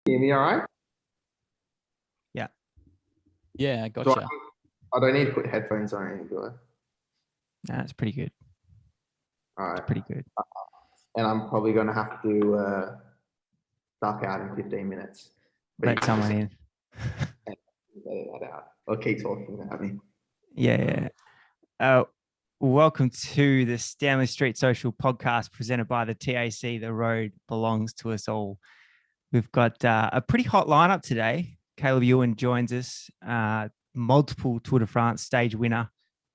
Hear me all right? Yeah. Yeah, Do gotcha. I don't need to put headphones on or anything, do I? No, it's pretty good. All It's right. pretty good. And I'm probably going to have to duck out in 15 minutes. But you Let can someone just in. edit that out. Or keep talking without me. Yeah. Welcome to the Stanley Street Social Podcast presented by the TAC. The road belongs to us all. We've got a pretty hot lineup today. Caleb Ewan joins us, multiple Tour de France stage winner.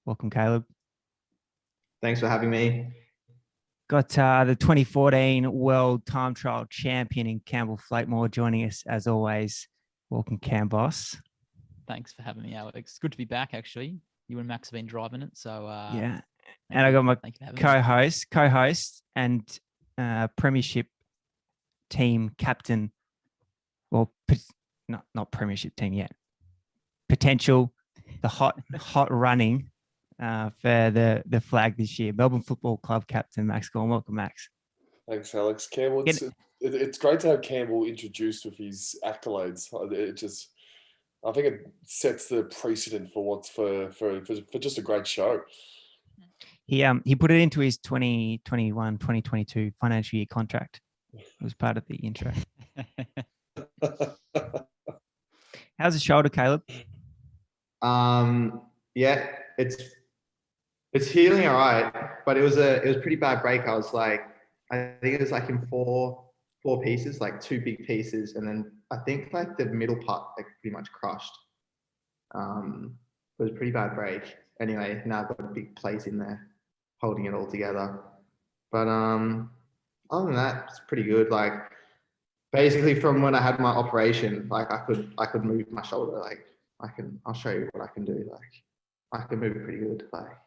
Welcome, Caleb. Thanks for having me. Got the 2014 World Time Trial Champion in Campbell Flakemore joining us as always. Welcome, Cam Boss. Thanks for having me, Alex. Good to be back, actually. You and Max have been driving it, so yeah. And I got my co-host and Premiership team captain. Well, not Premiership team yet. Potential, the hot running for the flag this year. Melbourne Football Club captain Max Gawn. Welcome, Max. Thanks, Alex. Campbell, it's great to have Campbell introduced with his accolades. I think it sets the precedent for what's for just a great show. He put it into his 2021-2022 financial year contract. It was part of the intro. How's the shoulder, Caleb? Yeah, it's healing all right, but it was a pretty bad break. I think it was like in four pieces, like two big pieces, and then I think like the middle part like pretty much crushed. It was a pretty bad break. Anyway, now I've got a big plate in there holding it all together. But other than that, it's pretty good. Like basically from when I had my operation, like I could move my shoulder. Like I'll show you what I can do. Like I can move it pretty good. Like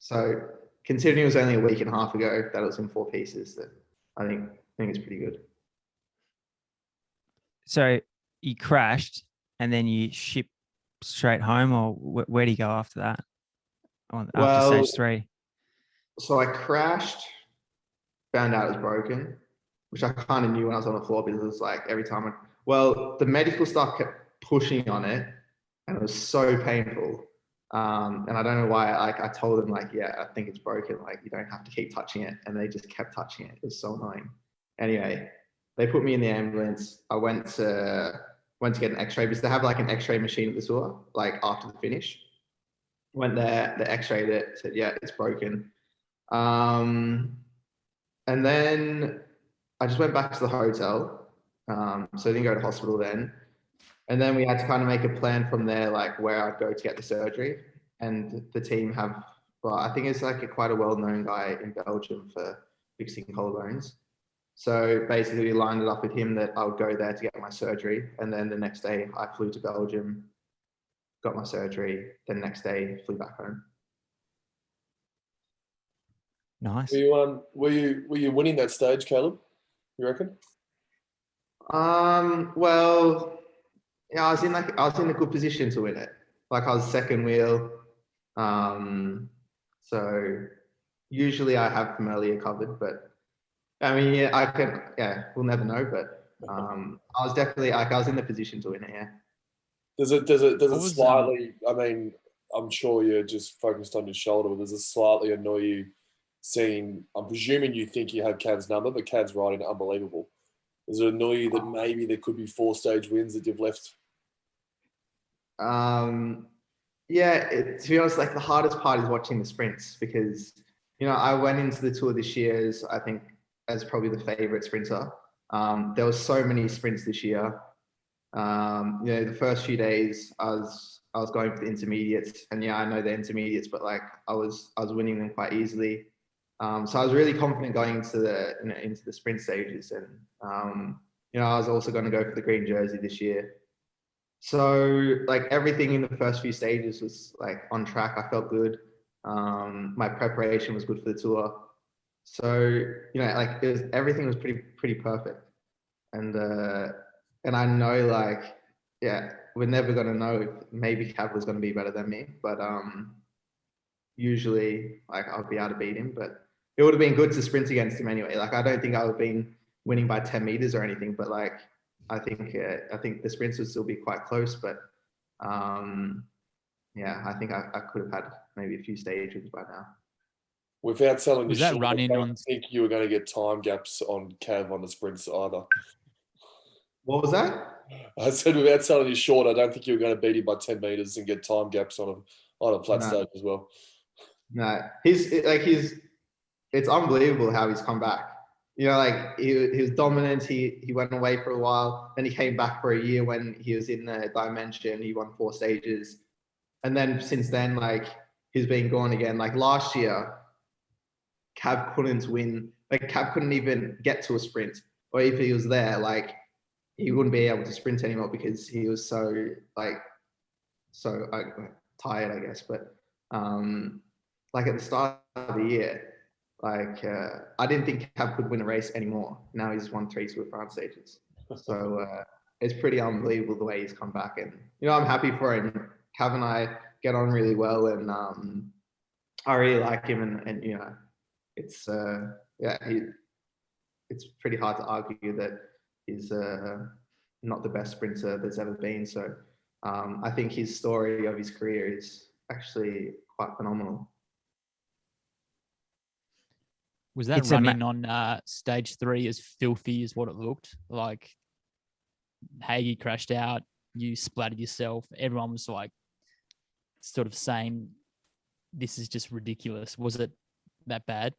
so considering it was only a week and a half ago that it was in four pieces, that I think it's pretty good. So you crashed and then you shipped straight home, or where do you go after that? After stage 3? So I crashed, found out it was broken, which I kind of knew when I was on the floor because it was like every time the medical staff kept pushing on it and it was so painful. And I don't know why, I told them like, yeah, I think it's broken. Like you don't have to keep touching it. And they just kept touching it. It was so annoying. Anyway, they put me in the ambulance. I went to get an x-ray because they have like an x-ray machine at the tour, like after the finish. Went there, they x-rayed it, said, yeah, it's broken. And then I just went back to the hotel. So I didn't go to hospital then. And then we had to kind of make a plan from there, like where I'd go to get the surgery. And the team I think it's like quite a well-known guy in Belgium for fixing collarbones. So basically we lined it up with him that I would go there to get my surgery. And then the next day I flew to Belgium, got my surgery. Then next day flew back home. Nice. Were you winning that stage, Caleb? You reckon? Well, yeah, I was in a good position to win it. Like I was second wheel. So usually I have from earlier covered, but I mean, yeah, we'll never know. But I was definitely I was in the position to win it. Yeah. Does it slightly? I mean, I'm sure you're just focused on your shoulder, but does it slightly annoy you seeing? I'm presuming you think you have Cav's number, but Cav's riding unbelievable. Does it annoy you that maybe there could be 4 stage wins that you've left? Yeah, to be honest, like the hardest part is watching the sprints because, I went into the tour this year as probably the favorite sprinter. There were so many sprints this year. The first few days I was going for the intermediates, and yeah, I know the intermediates, but like I was winning them quite easily. So I was really confident going into the sprint stages, and I was also going to go for the green jersey this year. So like everything in the first few stages was like on track. I felt good. My preparation was good for the tour. So like everything was pretty perfect, and I know like yeah, we're never gonna know if maybe Cav was gonna be better than me, but usually like I'll be able to beat him. But it would have been good to sprint against him anyway. Like I don't think I would have been winning by 10 meters or anything, but like I think the sprints would still be quite close, but yeah, I think I could have had maybe a few stages by now. Without selling Was you that short, run I in don't on? think you were going to get time gaps on Cav on the sprints either. What was that? I said without selling you short, I don't think you were going to beat him by 10 meters and get time gaps on a flat No. stage as well. No, it's unbelievable how he's come back. You know, like he was dominant. He went away for a while, then he came back for a year when he was in the dimension. He won 4 stages, and then since then, like he's been gone again. Like last year, Cav couldn't win. Like Cav couldn't even get to a sprint, or if he was there, like he wouldn't be able to sprint anymore because he was so tired, I guess. But like at the start of the year, like I didn't think Cav could win a race anymore. Now he's won 3 Tour de France stages. So it's pretty unbelievable the way he's come back. And, you know, I'm happy for him. Cav and I get on really well, and I really like him. And you know, it's it's pretty hard to argue that he's not the best sprinter there's ever been. So I think his story of his career is actually quite phenomenal. Was that running on stage 3 as filthy as what it looked? Like Hagee crashed out, you splattered yourself. Everyone was like sort of saying, this is just ridiculous. Was it that bad?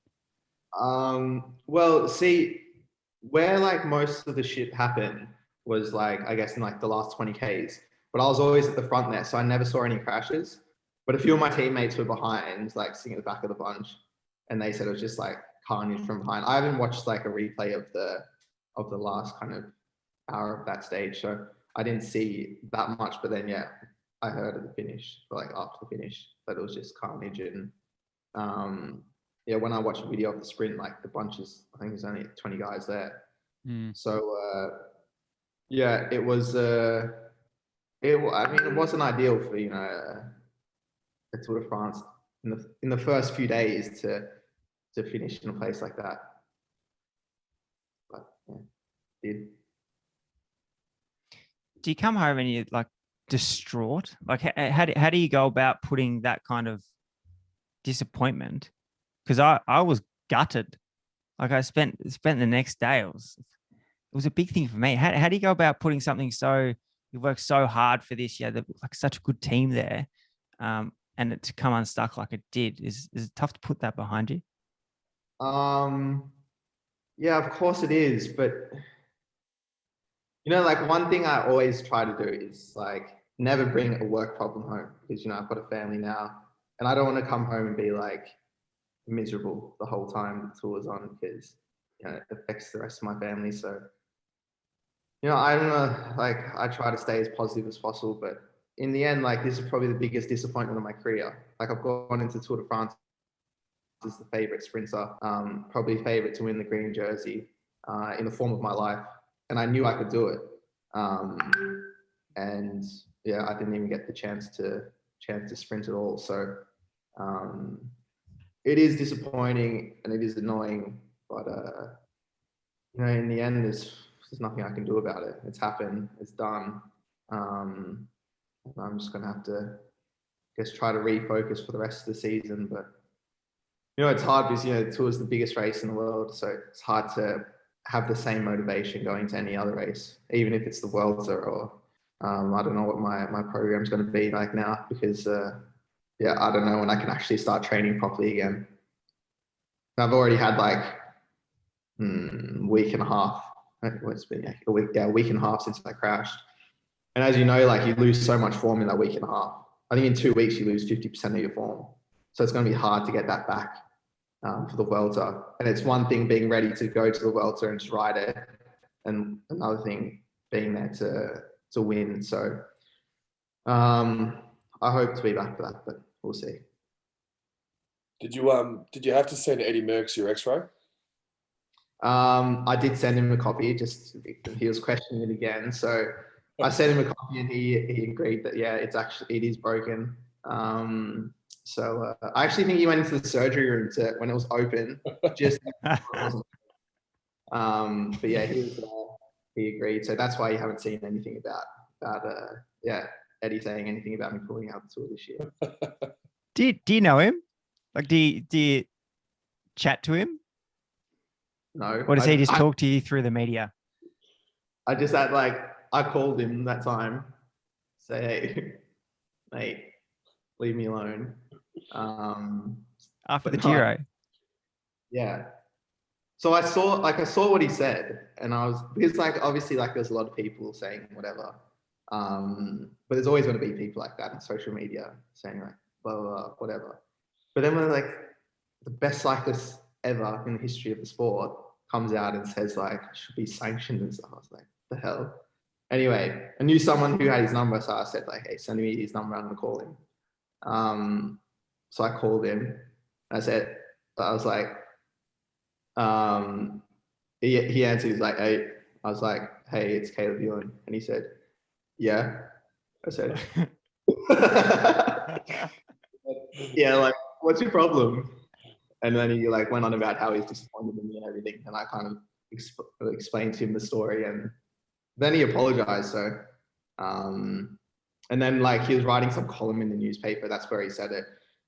Well, see, where like most of the shit happened was like, I guess in like the last 20 Ks, but I was always at the front there, so I never saw any crashes. But a few of my teammates were behind, like sitting at the back of the bunch, and they said it was just like carnage from behind. I haven't watched like a replay of the last kind of hour of that stage, so I didn't see that much. But then yeah, I heard at the finish, like after the finish, that it was just carnage. And yeah, when I watched a video of the sprint, like the bunches, I think there's only 20 guys there. So yeah, it was. I mean, it wasn't ideal for, you know, the Tour de France in the first few days to finish in a place like that. But yeah, did. Do you come home and you're like distraught? Like how do you go about putting that kind of disappointment? Because I was gutted. Like I spent the next day. It was a big thing for me. How do you go about putting something you worked so hard for this? Yeah, like such a good team there, and it to come unstuck like it did is it tough to put that behind you? Yeah, of course it is. But you know, like one thing I always try to do is like never bring a work problem home, because, you know, I've got a family now, and I don't want to come home and be like miserable the whole time the tour is on, because, you know, it affects the rest of my family. So, you know, I don't know, like I try to stay as positive as possible, but in the end, like this is probably the biggest disappointment of my career. Like I've gone into Tour de France as the favorite sprinter, probably favorite to win the green jersey in the form of my life, and I knew I could do it. And yeah, I didn't even get the chance to sprint at all. So it is disappointing and it is annoying, but you know, in the end, there's nothing I can do about it. It's happened. It's done. I'm just gonna have to, I guess, try to refocus for the rest of the season. But you know, it's hard because, you know, the Tour is the biggest race in the world, so it's hard to have the same motivation going to any other race, even if it's the Vuelta or I don't know what my program's going to be like now, because yeah, I don't know when I can actually start training properly again. I've already had like week and a half. It's been a week and a half since I crashed. And as you know, like you lose so much form in that week and a half. I think in 2 weeks you lose 50% of your form. So it's going to be hard to get that back for the Vuelta. And it's one thing being ready to go to the Vuelta and just ride it, and another thing being there to win. So I hope to be back for that, but we'll see. Did you have to send Eddie Merckx your X-ray? I did send him a copy. Just he was questioning it again, so I sent him a copy, and he agreed that yeah, it is broken. So I actually think he went into the surgery room when it was open. Just But yeah, he agreed. So that's why you haven't seen anything about Eddie saying anything about me pulling out the tour this year. Do you know him? Like, do you chat to him? No. Or does he just talk to you through the media? I just had I called him that time, say, hey, mate, leave me alone. After the Giro. Yeah. So I saw what he said, and because obviously there's a lot of people saying whatever. But there's always going to be people like that on social media saying blah, blah, blah, whatever. But then when the best cyclist ever in the history of the sport comes out and says should be sanctioned and stuff, I was like, the hell? Anyway, I knew someone who had his number, so I said hey, send me his number, I'm going to call him. So I called him. I was like, he answered, he's like, hey, I was like, hey, it's Caleb Ewan. And he said, yeah. I said, yeah, what's your problem? And then he went on about how he's disappointed in me and everything. And I kind of explained to him the story, and then he apologized. So, and then he was writing some column in the newspaper. That's where he said it.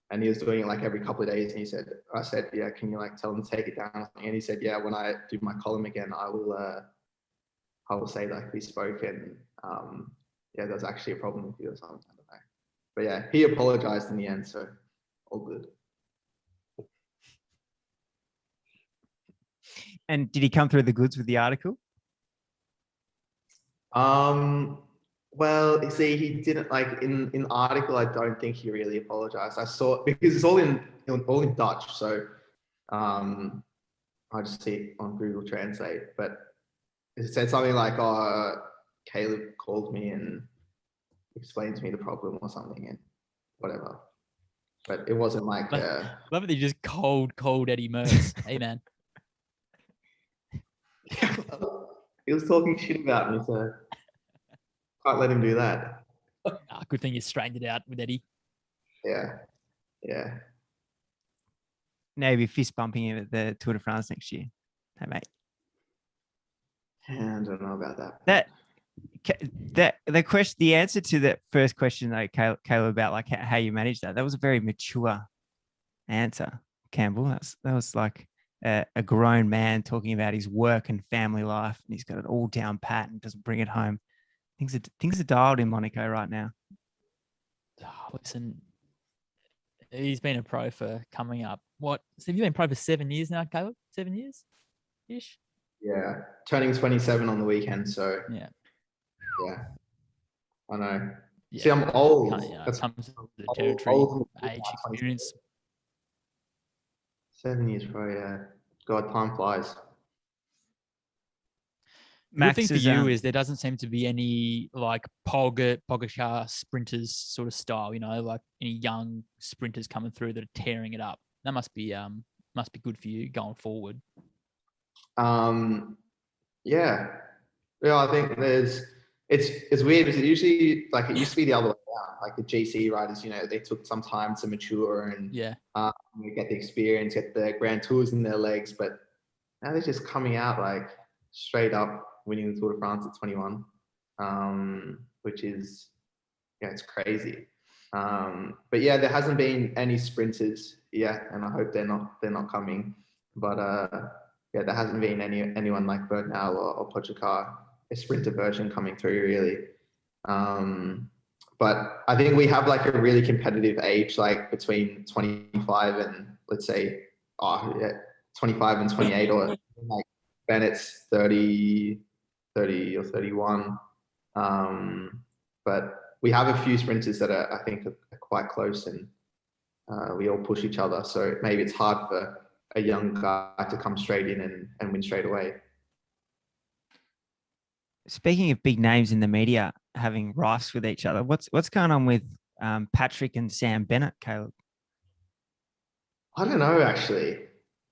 And he was doing it every couple of days. And I said, yeah, can you tell him to take it down? And he said, yeah, when I do my column again, I will say we spoke, and there's actually a problem with you or something. I don't know. But yeah, he apologized in the end, so all good. And did he come through the goods with the article? Well, you see, he didn't in the article. I don't think he really apologized. I saw, because it's all in Dutch, so I just see it on Google Translate. But it said something Caleb called me and explained to me the problem or something, and whatever. But it wasn't love it. They just cold Eddie Merckx. Hey man. He was talking shit about me, so can't let him do that. Good thing you straightened it out with Eddie. Yeah. Maybe fist bumping him at the Tour de France next year. Hey, mate. Yeah, I don't know about that. The answer to that first question, though, Caleb, about how you manage that was a very mature answer, Campbell. That was a grown man talking about his work and family life, and he's got it all down pat and doesn't bring it home. Things are dialed in Monaco right now. Oh, listen, he's been a pro for coming up. What? So have you been pro for 7 years now, Caleb? 7 years ish? Yeah, turning 27 on the weekend. So yeah, I know. Yeah. See, I'm old. That's comes to the territory, age, experience. 7 years pro, yeah. God, time flies. The thing for you is there doesn't seem to be any Pogacar sprinters sort of style, any young sprinters coming through that are tearing it up. That must be good for you going forward. Yeah, I think it's weird because it usually it used to be the other way around. The GC riders, they took some time to mature and get the experience, get the Grand Tours in their legs, but now they're just coming out straight up winning the Tour de France at 21, which is it's crazy. But yeah, there hasn't been any sprinters yet, and I hope they're not coming. But there hasn't been anyone like Bernal or Pogacar, a sprinter version coming through really. But I think we have a really competitive age, between 25 and let's say 25 and 28, or Bennett's 30 or 31. But we have a few sprinters that I think are quite close, and we all push each other. So maybe it's hard for a young guy to come straight in and win straight away. Speaking of big names in the media having rifts with each other, what's going on with Patrick and Sam Bennett, Caleb? I don't know, actually.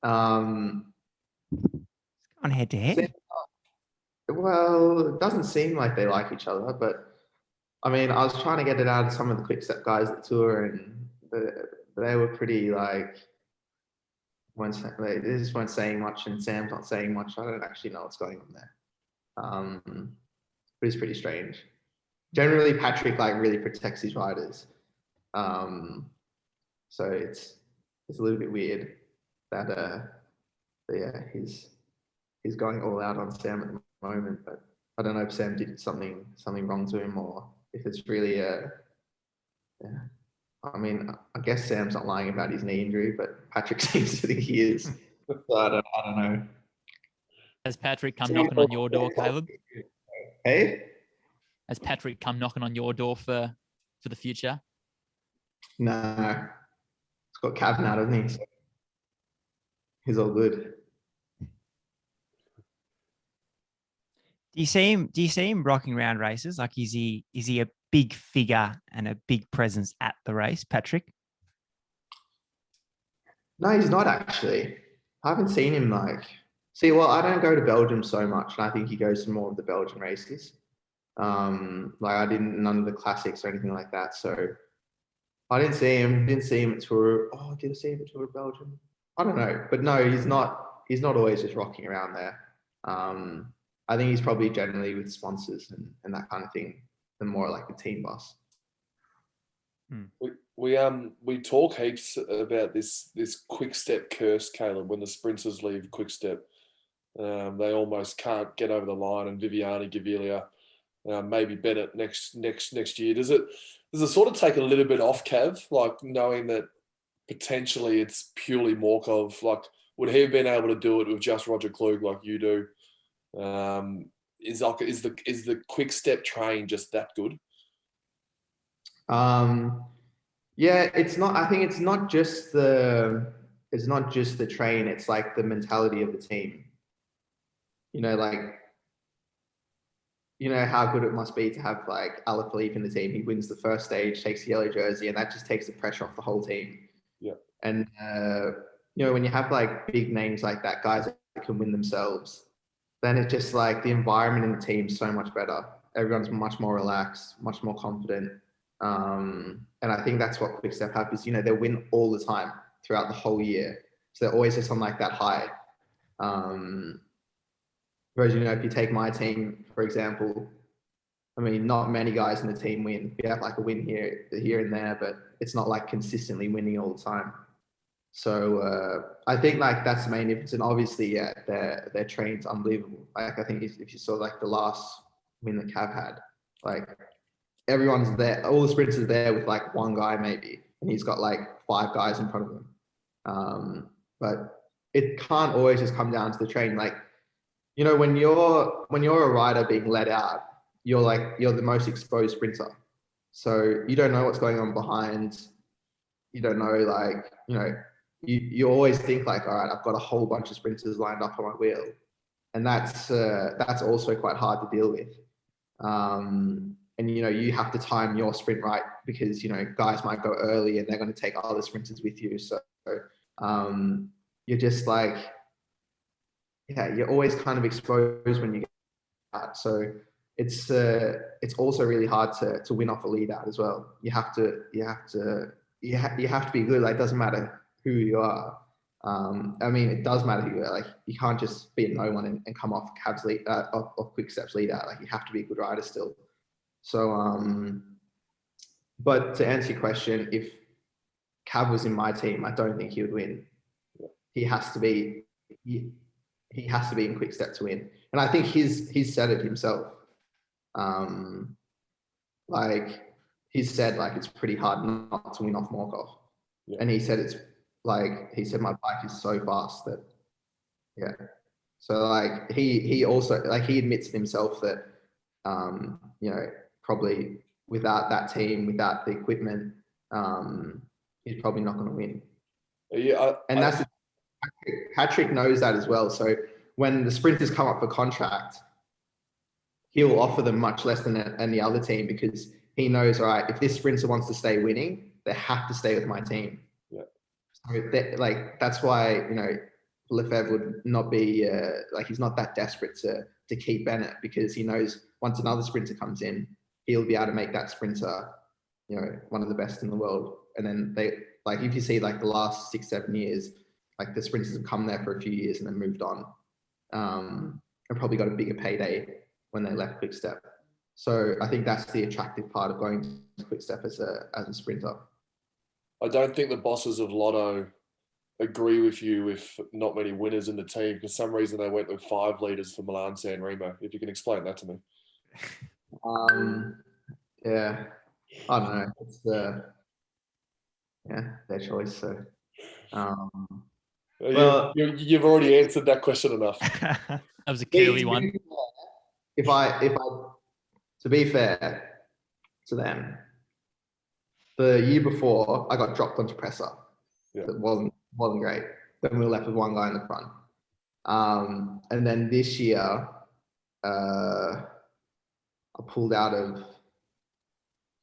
On head to head. Well, it doesn't seem like they like each other, but I mean, I was trying to get it out of some of the quick step guys at the tour, and they were pretty they just weren't saying much, and Sam's not saying much. I don't actually know what's going on there. But it's pretty strange. Generally, Patrick like really protects his riders. So it's a little bit weird that yeah, he's going all out on Sam at the moment, but I don't know if Sam did something wrong to him, or if it's really yeah. I mean, I guess Sam's not lying about his knee injury, but Patrick seems to think he is. So I don't know. Has Patrick come knocking on your door, Caleb? Hey? Has Patrick come knocking on your door for the future? No. It's got Cav now, doesn't he? So he's all good. Do you see him rocking around races? Like, is he a big figure and a big presence at the race, Patrick? No, he's not actually. I haven't seen him well, I don't go to Belgium so much, and I think he goes to more of the Belgian races. I didn't none of the classics or anything like that. So I didn't see him at Tour. Oh, did I see him at Tour of Belgium? I don't know, but no, he's not always just rocking around there. I think he's probably generally with sponsors and that kind of thing, and more like the team boss. We talk heaps about this quick step curse, Caleb. When the sprinters leave quick step, they almost can't get over the line. And Viviani, Gaviria, maybe Bennett next year. Does it sort of take a little bit off Cav, like knowing that potentially it's purely Morkov? Like, would he have been able to do it with just Roger Klug like you do? Is the quick step train just that good? Yeah, it's not. I think it's not just the train. It's like the mentality of the team. You know, how good it must be to have like Alaphilippe in the team. He wins the first stage, takes the yellow jersey, and that just takes the pressure off the whole team. Yeah. And when you have like big names like that, guys that can win themselves, then it's just like the environment in the team is so much better. Everyone's much more relaxed, much more confident. And I think that's what Quickstep have is, they win all the time throughout the whole year. So they're always just on like that high. Whereas, if you take my team, for example, I mean, not many guys in the team win. We have like a win here and there, but it's not like consistently winning all the time. So I think like that's the main difference. And obviously, yeah, their train's unbelievable. Like I think if you saw like the last win that Cav had, like everyone's there, all the sprinters are there with like one guy maybe, and he's got like 5 guys in front of him. But it can't always just come down to the train. Like, when you're a rider being let out, you're the most exposed sprinter. So you don't know what's going on behind. You don't know, you always think like, all right, I've got a whole bunch of sprinters lined up on my wheel. And that's also quite hard to deal with. And, you have to time your sprint right because, guys might go early and they're going to take other sprinters with you. So you're just like, yeah, you're always kind of exposed when you get out. So it's also really hard to win off a lead out as well. You have to be good. Like, it doesn't matter who you are. I mean, it does matter who you are. Like, you can't just be a no one and come off Cav's lead, off Quickstep's lead out. Like, you have to be a good rider still. So, but to answer your question, if Cav was in my team, I don't think he would win. He has to be in Quickstep to win. And I think he's said it himself. Like, he's said like it's pretty hard not to win off Morkov. Yeah. And he said my bike is so fast that, yeah. So like he also, like, he admits to himself that, probably without that team, without the equipment, he's probably not going to win. Yeah. Patrick knows that as well. So when the sprinters come up for contract, he'll offer them much less than any other team because he knows, all right, if this sprinter wants to stay winning, they have to stay with my team. Yeah. So that's why, Lefebvre would not be he's not that desperate to keep Bennett because he knows once another sprinter comes in, he'll be able to make that sprinter, one of the best in the world. And then if you see like the last 6-7 years, like the sprinters have come there for a few years and then moved on, and probably got a bigger payday when they left Quick Step. So I think that's the attractive part of going to Quick Step as a sprinter. I don't think the bosses of Lotto agree with you with not many winners in the team. For some reason, they went with 5 leaders for Milan San Remo. If you can explain that to me. Yeah, I don't know. It's their choice. So, well, you've already answered that question enough. That was a curly one. If I, to be fair to them, the year before I got dropped onto presser. Yeah. It wasn't great. Then we were left with one guy in the front. And then this year, I pulled out of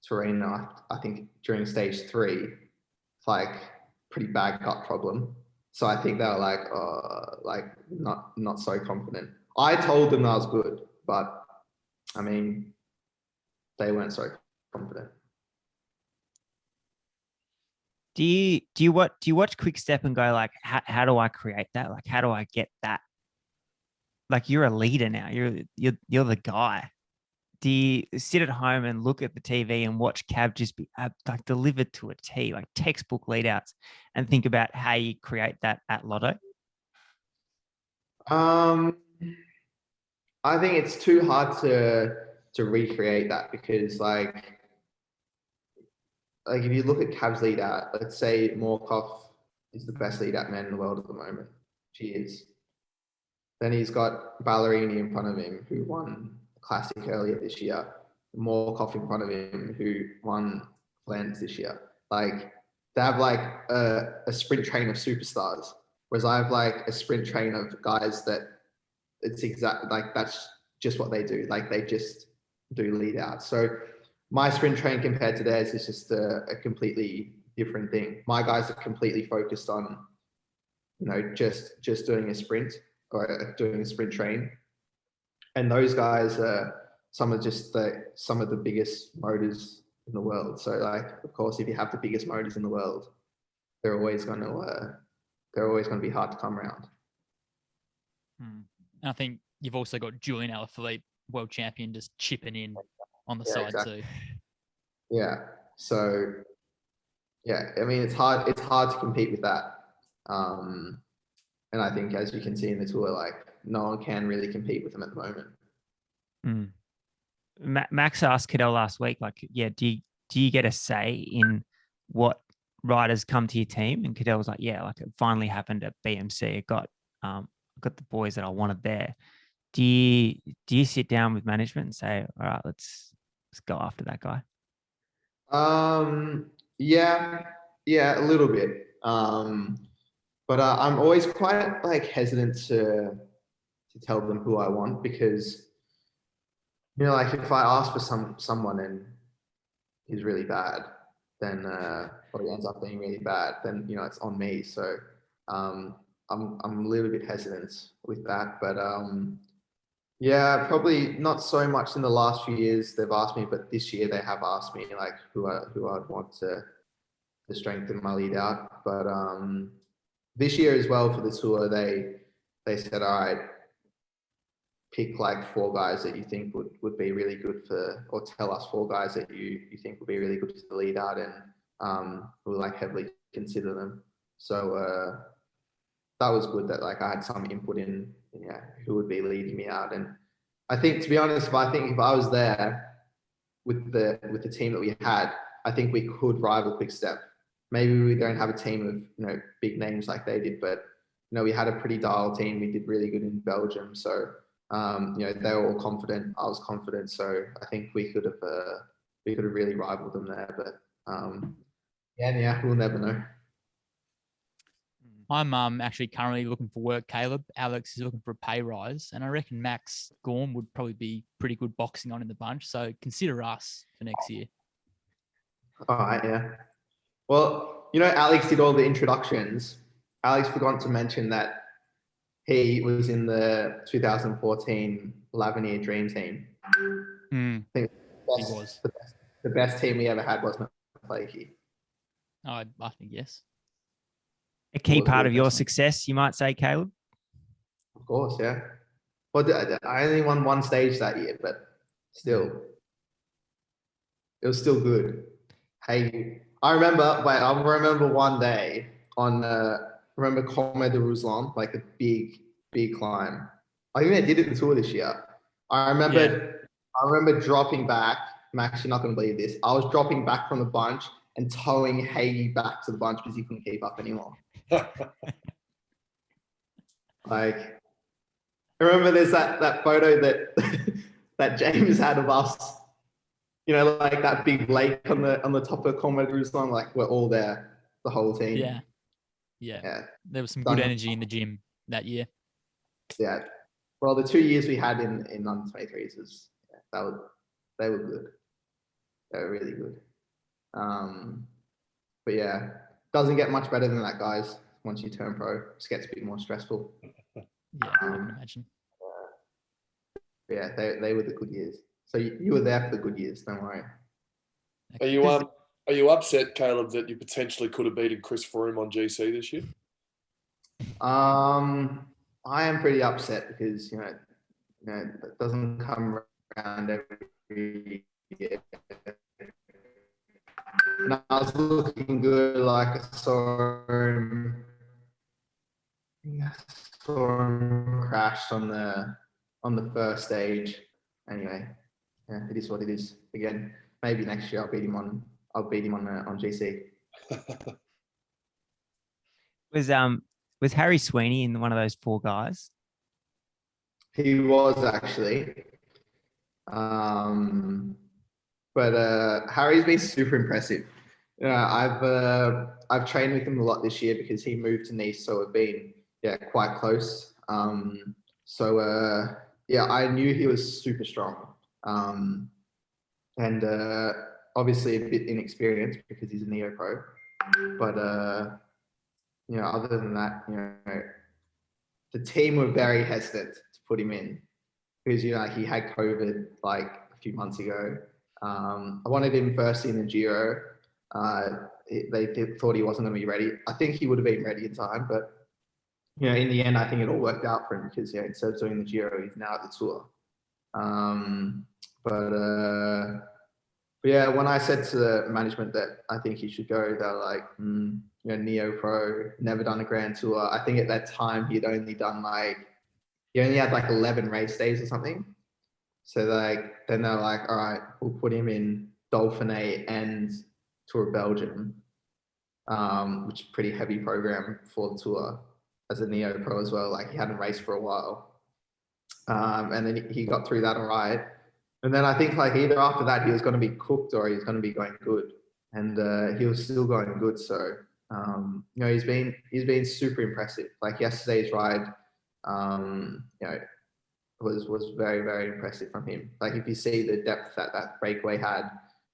terrain, I think during stage 3. It's like pretty bad gut problem. So I think they were like, not so confident. I told them I was good, but I mean, they weren't so confident. Do you watch Quick Step and go like, how do I create that? Like, how do I get that? Like, you're a leader now. You're the guy. Do you sit at home and look at the TV and watch Cav just be like delivered to a T, like textbook lead outs, and think about how you create that at Lotto? I think it's too hard to recreate that because like if you look at Cav's lead out, let's say Morkov is the best lead out man in the world at the moment. She is. Then he's got Ballerini in front of him, who won the Classic earlier this year. Morkov in front of him, who won Flanders this year. Like, they have like a sprint train of superstars, whereas I have like a sprint train of guys that it's exactly like that's just what they do. Like, they just do lead out. So my sprint train compared to theirs is just a completely different thing. My guys are completely focused on, just doing a sprint or doing a sprint train. And those guys are some of the biggest motors in the world. So like, of course, if you have the biggest motors in the world, they're always going to be hard to come around. I think you've also got Julian Alaphilippe, world champion, just chipping in on the side too. Yeah. So yeah, I mean, it's hard to compete with that. And I think, as you can see in the tour, like, no one can really compete with them at the moment. Max asked Cadell last week, like, yeah, do you get a say in what riders come to your team? And Cadell was like, yeah, like, it finally happened at BMC. It got the boys that I wanted there. Do you sit down with management and say, all right, let's go after that guy? Yeah, a little bit. But I'm always quite like hesitant to tell them who I want because, like, if I ask for someone and he's really bad, then or he ends up being really bad, then it's on me. So I'm a little bit hesitant with that. But yeah, probably not so much in the last few years they've asked me, but this year they have asked me like who I'd want to strengthen my lead out. But this year as well for the tour, they said, all right, pick like 4 guys that you think would be really good for, or tell us 4 guys that you think would be really good for the lead out, and we'll like heavily consider them. So that was good that like I had some input in who would be leading me out. And I think, to be honest, if I was there with the team that we had, I think we could rival Quick Step. Maybe we don't have a team of big names like they did, but we had a pretty dialed team. We did really good in Belgium, so they were all confident. I was confident, so I think we could have really rivaled them there. But we'll never know. I'm actually currently looking for work, Caleb. Alex is looking for a pay rise, and I reckon Max Gawn would probably be pretty good boxing on in the bunch. So consider us for next year. All right, yeah. Well, Alex did all the introductions. Alex forgot to mention that he was in the 2014 Lavernier Dream Team. I think he was. The best team we ever had, wasn't it, Flakey? I think yes. A key was part good, of your definitely. success, you might say, Caleb? Of course, yeah. Well, I only won one stage that year, but still, it was still good. Hey, I remember one day on, remember Commet de Ruslan, like a big climb. I think they did it in the tour this year. I remember dropping back. I'm actually not going to believe this. I was dropping back from the bunch and towing Hagee back to the bunch because he couldn't keep up anymore. Like, I remember there's that photo that that James had of us, you know, like that big lake on the top of Comrade Ruslan, like we're all there, the whole team. Yeah. There was some good energy in the gym that year. Yeah. Well, the 2 years we had in under 23s was they were good. They were really good. But yeah, doesn't get much better than that, guys. Once you turn pro, it just gets a bit more stressful. Yeah, I can imagine. Yeah, they were the good years. So you were there for the good years. Don't worry. Are you upset, Caleb, that you potentially could have beaten Chris Froome on GC this year? I am pretty upset because you know it doesn't come around every year. And I was looking good, like I saw him crash on the first stage. Anyway, yeah, it is what it is. Again, maybe next year I'll beat him on GC. Was Harry Sweeney in one of those 4 guys? He was actually. But Harry's been super impressive. You know, I've trained with him a lot this year because he moved to Nice, so we've been quite close. I knew he was super strong. And obviously a bit inexperienced because he's a neo pro. But you know, other than that, you know, the team were very hesitant to put him in because you know he had COVID like a few months ago. I wanted him first in the Giro. They thought he wasn't going to be ready. I think he would have been ready in time, but you know, in the end, I think it all worked out for him because instead of doing the Giro, he's now at the Tour. But yeah, when I said to the management that I think he should go, they're like, you know, neo pro, never done a Grand Tour. I think at that time he only had like 11 race days or something. So then they're like, all right, we'll put him in Dauphiné and Tour of Belgium, which is a pretty heavy program for the Tour as a neo pro as well. Like he hadn't raced for a while. And then he got through that all right. And then I think like either after that he was going to be cooked or he was going to be going good. And he was still going good. So, you know, he's been super impressive. Like yesterday's ride, you know, was very, very impressive from him. Like if you see the depth that breakaway had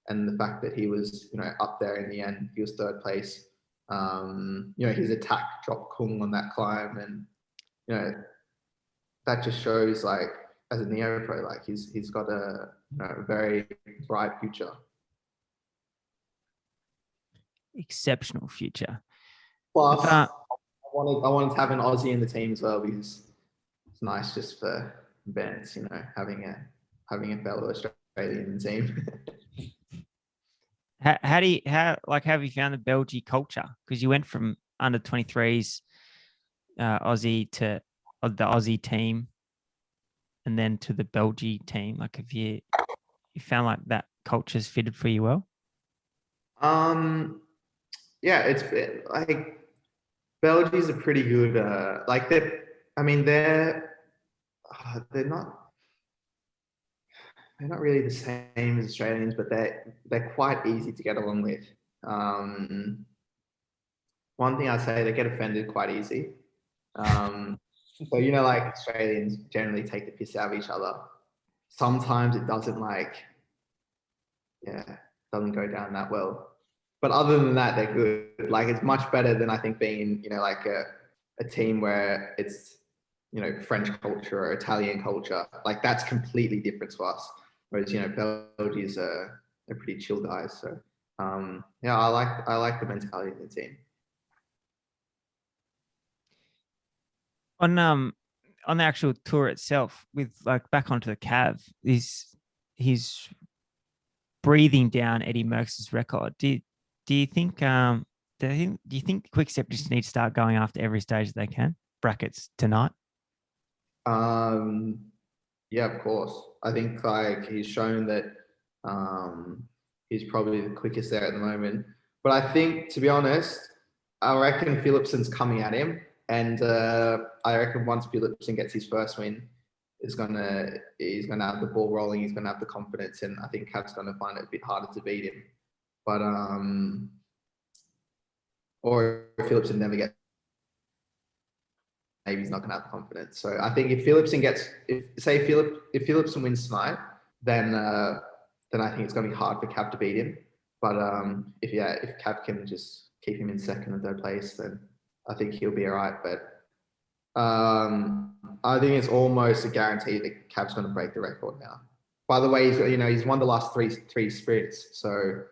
and the fact that he was, you know, up there in the end, he was 3rd place. You know, his attack dropped Kung on that climb, and you know, that just shows like as a neo pro, like he's got a very bright future. Exceptional future. Plus, I wanted to have an Aussie in the team as well because it's nice just for bands, you know, having a fellow Australian in the team. How have you found the Belgian culture? Because you went from under 23s Aussie to the Aussie team, and then to the Belgian team. Like, have you found like that culture's fitted for you well? Yeah, it's like Belgians are pretty good. Like they're not really the same as Australians, but they're quite easy to get along with. One thing I'd say, they get offended quite easy. So, you know, like Australians generally take the piss out of each other. Sometimes it doesn't doesn't go down that well. But other than that, they're good. Like it's much better than I think being, you know, like a team where it's, you know, French culture or Italian culture. Like that's completely different to us. Whereas, you know, Belgians they're pretty chill guys. So I like the mentality of the team. On the actual tour itself, with like back onto the Cav, he's breathing down Eddie Merckx's record. Do you think do you think Quickstep just need to start going after every stage that they can? Brackets tonight. Yeah, of course. I think like he's shown that he's probably the quickest there at the moment. But I think, to be honest, I reckon Philipsen's coming at him, and I reckon once Philipsen gets his first win, he's gonna have the ball rolling. He's gonna have the confidence, and I think Cav's gonna find it a bit harder to beat him. But or if Philipsen never gets, maybe he's not gonna have the confidence. So I think if Philipsen wins tonight, then I think it's gonna be hard for Cav to beat him. But if Cav can just keep him in second and third place, then I think he'll be all right. But I think it's almost a guarantee that Cav's going to break the record now. By the way, he's won the last three sprints, so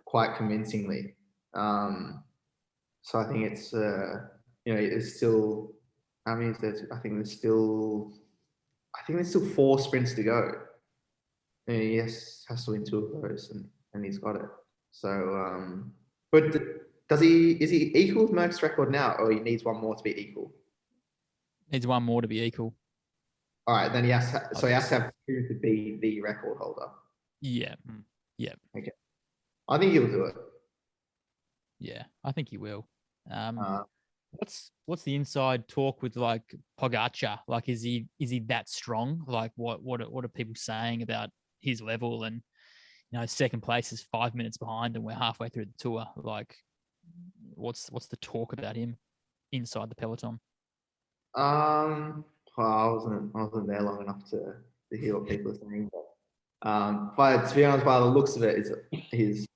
quite convincingly. So I think it's it's still. I mean, I think there's still 4 sprints to go. And he has to win 2 of those, and he's got it. So, but is he equal with Merckx's record now, or he needs one more to be equal? Needs one more to be equal. All right, then he has to have 2 to be the record holder. Yeah. Yeah. Okay. I think he'll do it. Yeah, I think he will. What's the inside talk with like Pogacar? Like, is he that strong? Like, what are people saying about his level? And second place is 5 minutes behind, and we're halfway through the tour. Like, what's the talk about him inside the peloton? Well, I wasn't there long enough to hear what people are saying, but to be honest, by the looks of it, he's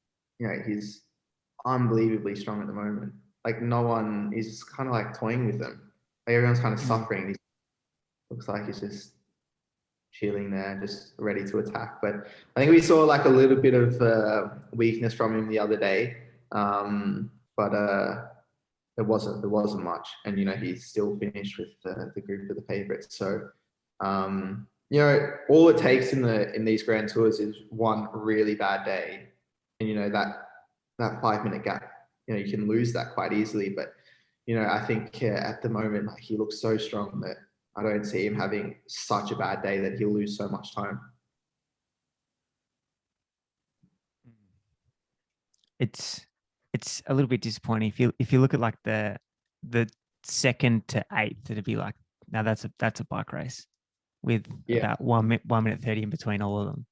unbelievably strong at the moment. Like, no one is kind of like toying with him. Like, everyone's kind of suffering. He looks like he's just chilling there, just ready to attack. But I think we saw like a little bit of weakness from him the other day, but there wasn't much, and he still finished with the group of the favourites. So all it takes in these Grand Tours is one really bad day, and that 5 minute gap. You can lose that quite easily. But I think at the moment, like, he looks so strong that I don't see him having such a bad day that he'll lose so much time. It's a little bit disappointing if you look at like the 2nd to 8th, it'd be like, now that's a bike race with about 1 minute 30 in between all of them.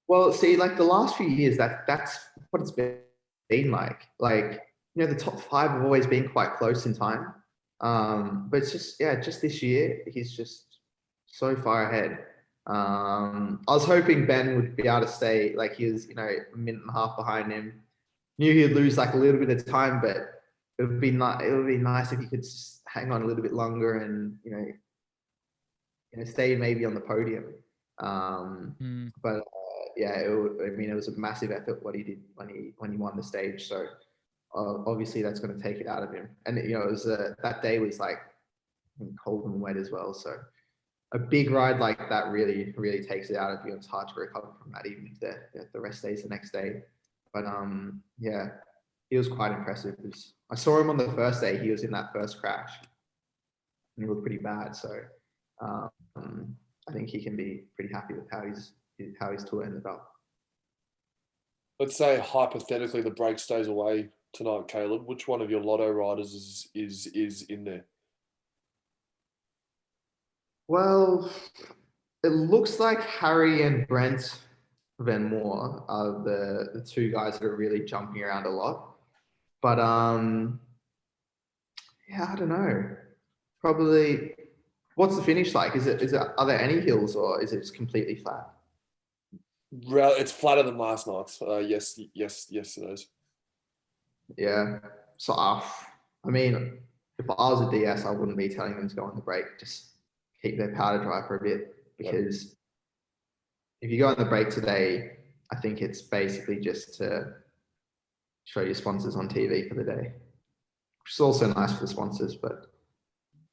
Well, see, like the last few years, that's what it's been like. Like, the top 5 have always been quite close in time. But it's just this year, he's just so far ahead. I was hoping Ben would be able to stay, like, he was, a minute and a half behind him. Knew he'd lose like a little bit of time, but it would be nice if he could just hang on a little bit longer and stay maybe on the podium. But it was a massive effort what he did when he won the stage. So obviously that's going to take it out of him. And it was that day was like cold and wet as well. So a big ride like that really, really takes it out of you. It's hard to recover from that, even if the rest day's the next day. But he was quite impressive. I saw him on the first day. He was in that first crash, and he looked pretty bad. So I think he can be pretty happy with how his tour ended up. Let's say hypothetically the break stays away tonight, Caleb. Which one of your lotto riders is in there? Well, it looks like Harry and Brent Van Moor are the 2 guys that are really jumping around a lot. But I don't know. Probably, what's the finish like? Are there any hills, or is it just completely flat? It's flatter than last night's. Yes, it is. Yeah. So, I mean, if I was a DS, I wouldn't be telling them to go on the break. Just keep their powder dry for a bit, because if you go on the break today, I think it's basically just to show your sponsors on TV for the day, which is also nice for the sponsors. But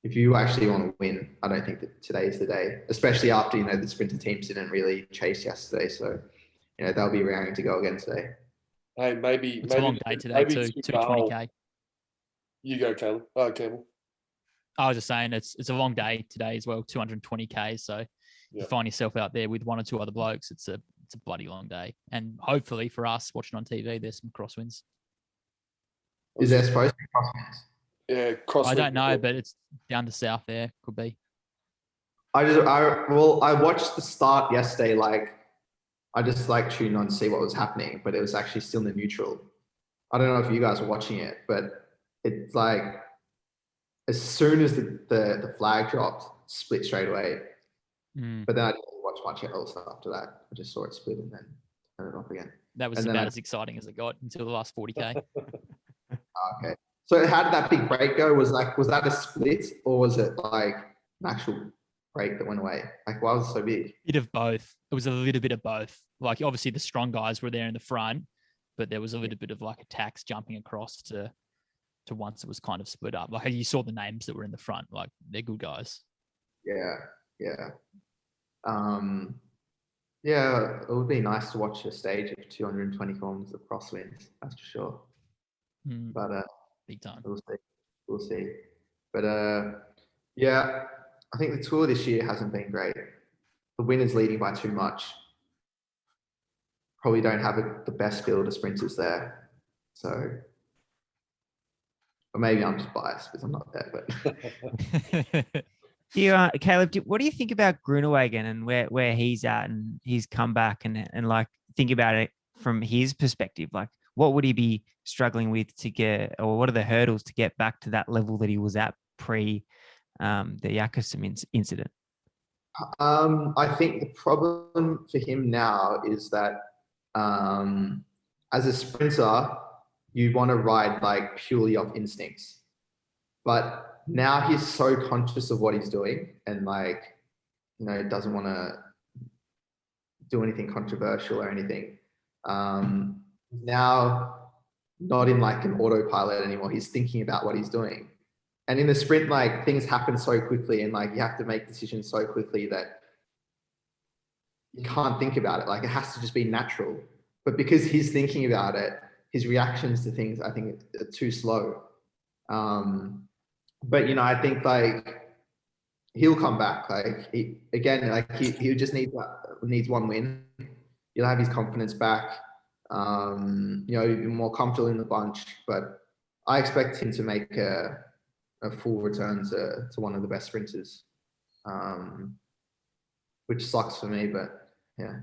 if you actually want to win, I don't think that today is the day, especially after, you know, the sprinter teams didn't really chase yesterday. So, you know, they'll be raring to go again today. Hey, maybe It's a long day today too. 220k. You go, Caleb. Campbell. I was just saying it's a long day today as well. 220k. So you find yourself out there with one or two other blokes. It's a bloody long day. And hopefully for us watching on TV, there's some crosswinds. Is there supposed to be crosswinds? Yeah, crosswinds. I don't know, but it's down to south there. Could be. I watched the start yesterday. Like, I just like tuned on to see what was happening, but it was actually still in the neutral. I don't know if you guys were watching it, but it's like as soon as the flag dropped, split straight away. But then I didn't watch much else after that. I just saw it split and then turn it off again. That was about as exciting as it got until the last 40k. Okay. So how did that big break go? Was that a split or was it like an actual break that went away? Like, why was it so big? Bit of both. It was a little bit of both. Like, obviously the strong guys were there in the front, but there was a little bit of like attacks jumping across to once it was kind of split up. Like, you saw the names that were in the front, like they're good guys. Yeah. Yeah, it would be nice to watch a stage of 220 kilometers of crosswinds, that's for sure. But big time. We'll see. But yeah, I think the tour this year hasn't been great. The winner's leading by too much. Probably don't have the best field of sprinters there. So, or maybe I'm just biased because I'm not there. But Caleb, what do you think about Grunewagen and where he's at and his comeback and like think about it from his perspective? Like, what would he be struggling with to get, or what are the hurdles to get back to that level that he was at pre the Jakobsen incident? I think the problem for him now is that as a sprinter, you want to ride like purely off instincts, but now he's so conscious of what he's doing and like, you know, doesn't want to do anything controversial or anything. Now not in like an autopilot anymore. He's thinking about what he's doing. And in the sprint, like things happen so quickly and like you have to make decisions so quickly that you can't think about it. Like it has to just be natural. But because he's thinking about it, his reactions to things, I think, are too slow. But, you know, I think like he'll come back. Like he just needs one win. He'll have his confidence back. You know, he'll be more comfortable in the bunch. But I expect him to make a full return to one of the best sprinters, which sucks for me. But yeah,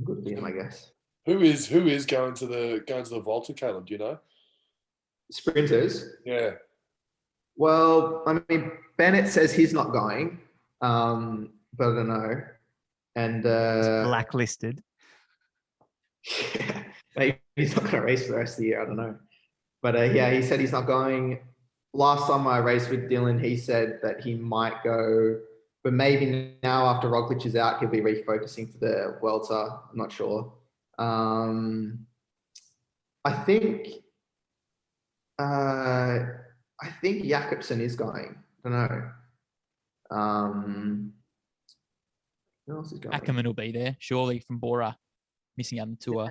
good for him, I guess. Who is going to the Volta, Caleb? Do you know? Sprinters. Yeah. Well, I mean, Bennett says he's not going, but I don't know. And it's blacklisted. Yeah, maybe he's not going to race for the rest of the year. I don't know. But yeah, he said he's not going. Last time I raced with Dylan, he said that he might go, but maybe now after Roglic is out, he'll be refocusing for the Vuelta. I'm not sure. I think Jakobsen is going. I don't know. Who else is going? Ackerman will be there, surely, from Bora, missing out on the tour.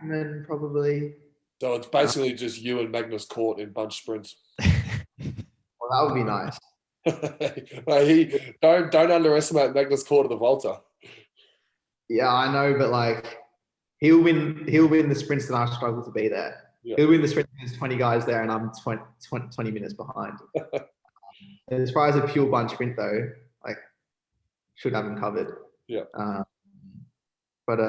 Ackerman probably. So it's basically just you and Magnus Cort in bunch sprints. Well, that would be nice. Don't underestimate Magnus Cort of the Volta. Yeah, I know, but like he'll win the sprints that I struggle to be there. Yeah. He'll win the sprint. There's 20 guys there, and I'm 20 minutes behind. As far as a pure bunch sprint, though, like should have him covered. Yeah. But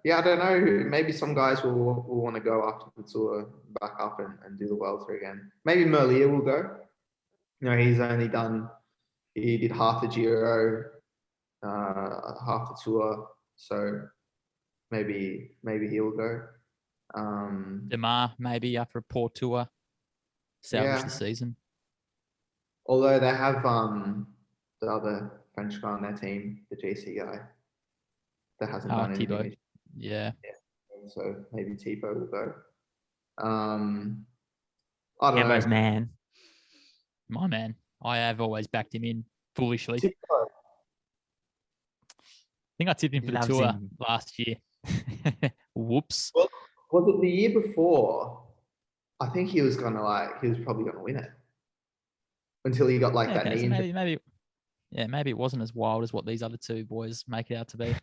yeah, I don't know. Maybe some guys will want to go after the tour back up and do the Vuelta again. Maybe Merlier will go. You know, he did half the Giro, half the tour. So maybe he'll go. Demar, maybe after a poor tour, salvage the season. Although they have the other French guy on their team, the GC guy, that hasn't done anything. Thibaut. Yeah. So maybe Thibaut will go. I don't know. Man. My man. I have always backed him in foolishly. Tip I think I tipped him for the Loves tour him. last year. Whoops. Well, was it the year before? I think he was probably gonna win it until he got like that Okay, knee so injury. maybe it wasn't as wild as what these other two boys make it out to be.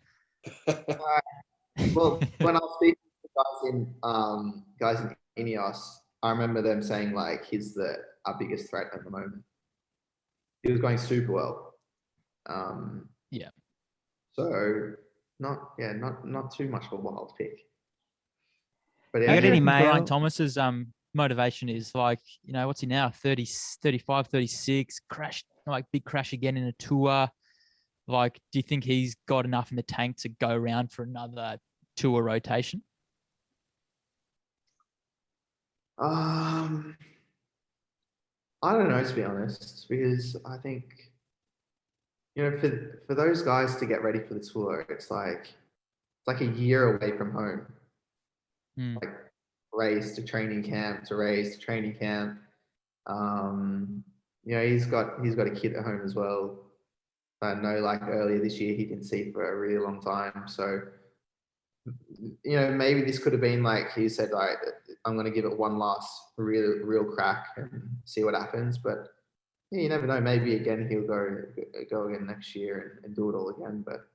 Well, when I was speaking to guys in Ineos, I remember them saying like he's our biggest threat at the moment. He was going super well. Yeah. So not too much of a wild pick. But You How got do you any reckon Geraint mail? Thomas's motivation is? Like, what's he now? 30, 35, 36, big crash again in a tour. Like, do you think he's got enough in the tank to go around for another tour rotation? I don't know, to be honest, because I think, for those guys to get ready for the tour, it's like a year away from home. Mm. Like race to training camp to race to training camp. He's got a kid at home as well. I know, like earlier this year, he didn't see for a really long time. So, maybe this could have been like he said, like, I'm going to give it one last real crack and see what happens. But yeah, you never know. Maybe again he'll go again next year and do it all again. But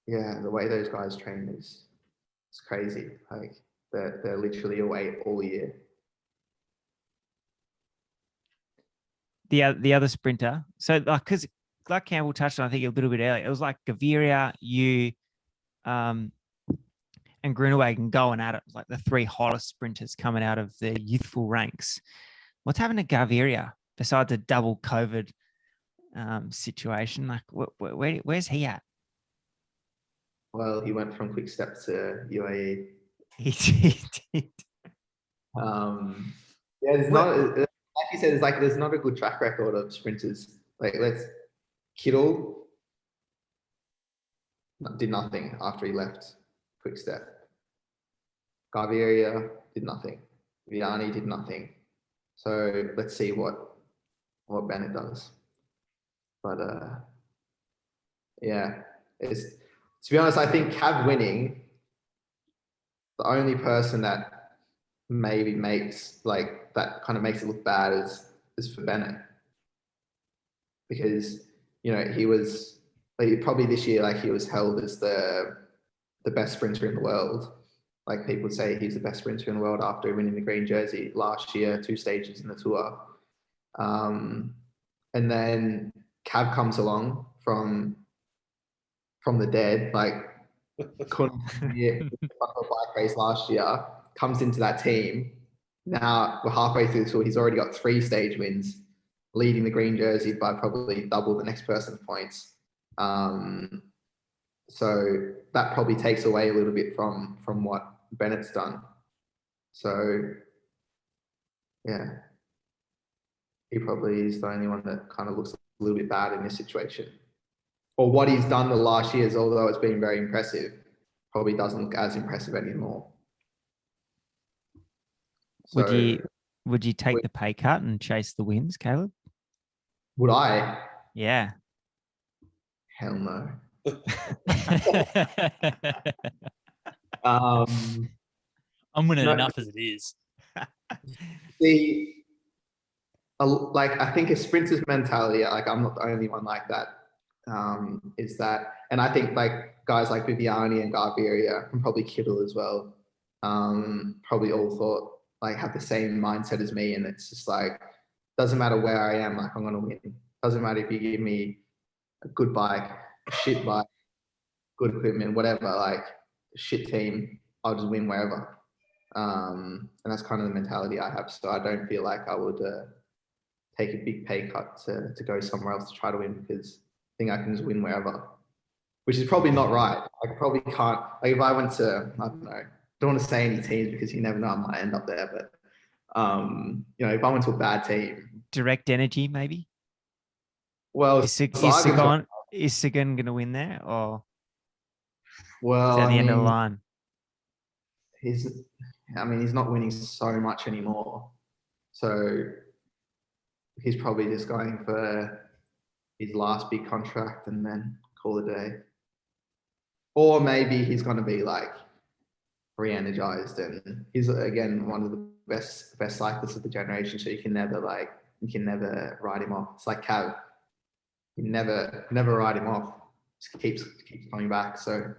yeah, the way those guys train is crazy. Like they're literally away all year. The other sprinter. So because like Campbell touched on, I think a little bit earlier, it was like Gaviria, you, and Groenewegen going at it. It was like the three hottest sprinters coming out of the youthful ranks. What's happened to Gaviria besides a double COVID situation? Like, where's he at? Well, he went from Quick Step to UAE. He did. Yeah, there's not, like you said, there's not a good track record of sprinters. Like, Kittle did nothing after he left Quick Step. Gaviria did nothing. Vianney did nothing. So let's see what Bennett does. But yeah, to be honest, I think Cav winning, the only person that maybe makes it look bad is for Bennett, because he was probably this year he was held as the best sprinter in the world. Like, people say he's the best sprinter in the world after winning the green jersey last year, 2 stages in the tour. And then Cav comes along from the dead, couldn't a bike race last year, comes into that team. Now we're halfway through the tour. He's already got 3 stage wins, leading the green jersey by probably double the next person's points. So that probably takes away a little bit from what Bennett's done. So yeah, he probably is the only one that kind of looks a little bit bad in this situation. Or what he's done the last years, although it's been very impressive, probably doesn't look as impressive anymore. Would you take the pay cut and chase the wins, Caleb? Would I? Yeah. Hell no. I'm winning enough as it is. I think a sprinter's mentality, I'm not the only one like that, is that, and I think guys like Viviani and Gaviria and probably Kittle as well, probably all thought have the same mindset as me, and it's just doesn't matter where I am, I'm gonna win. Doesn't matter if you give me a good bike, a shit bike, good equipment, whatever, shit team, I'll just win wherever. And that's kind of the mentality I have. So I don't feel like I would take a big pay cut to go somewhere else to try to win, because I think I can just win wherever, which is probably not right. I probably can't. If I went to, I don't want to say any teams because you never know, I might end up there. But if I went to a bad team, Direct Energy maybe. Well, is Sagan going to win there, or is that the end of the line? He's not winning so much anymore. So he's probably just going for his last big contract and then call it a day. Or maybe he's going to be like re-energized, and he's again one of the best cyclists of the generation. So you can never write him off. It's like Cav. You never write him off. Just keeps coming back. So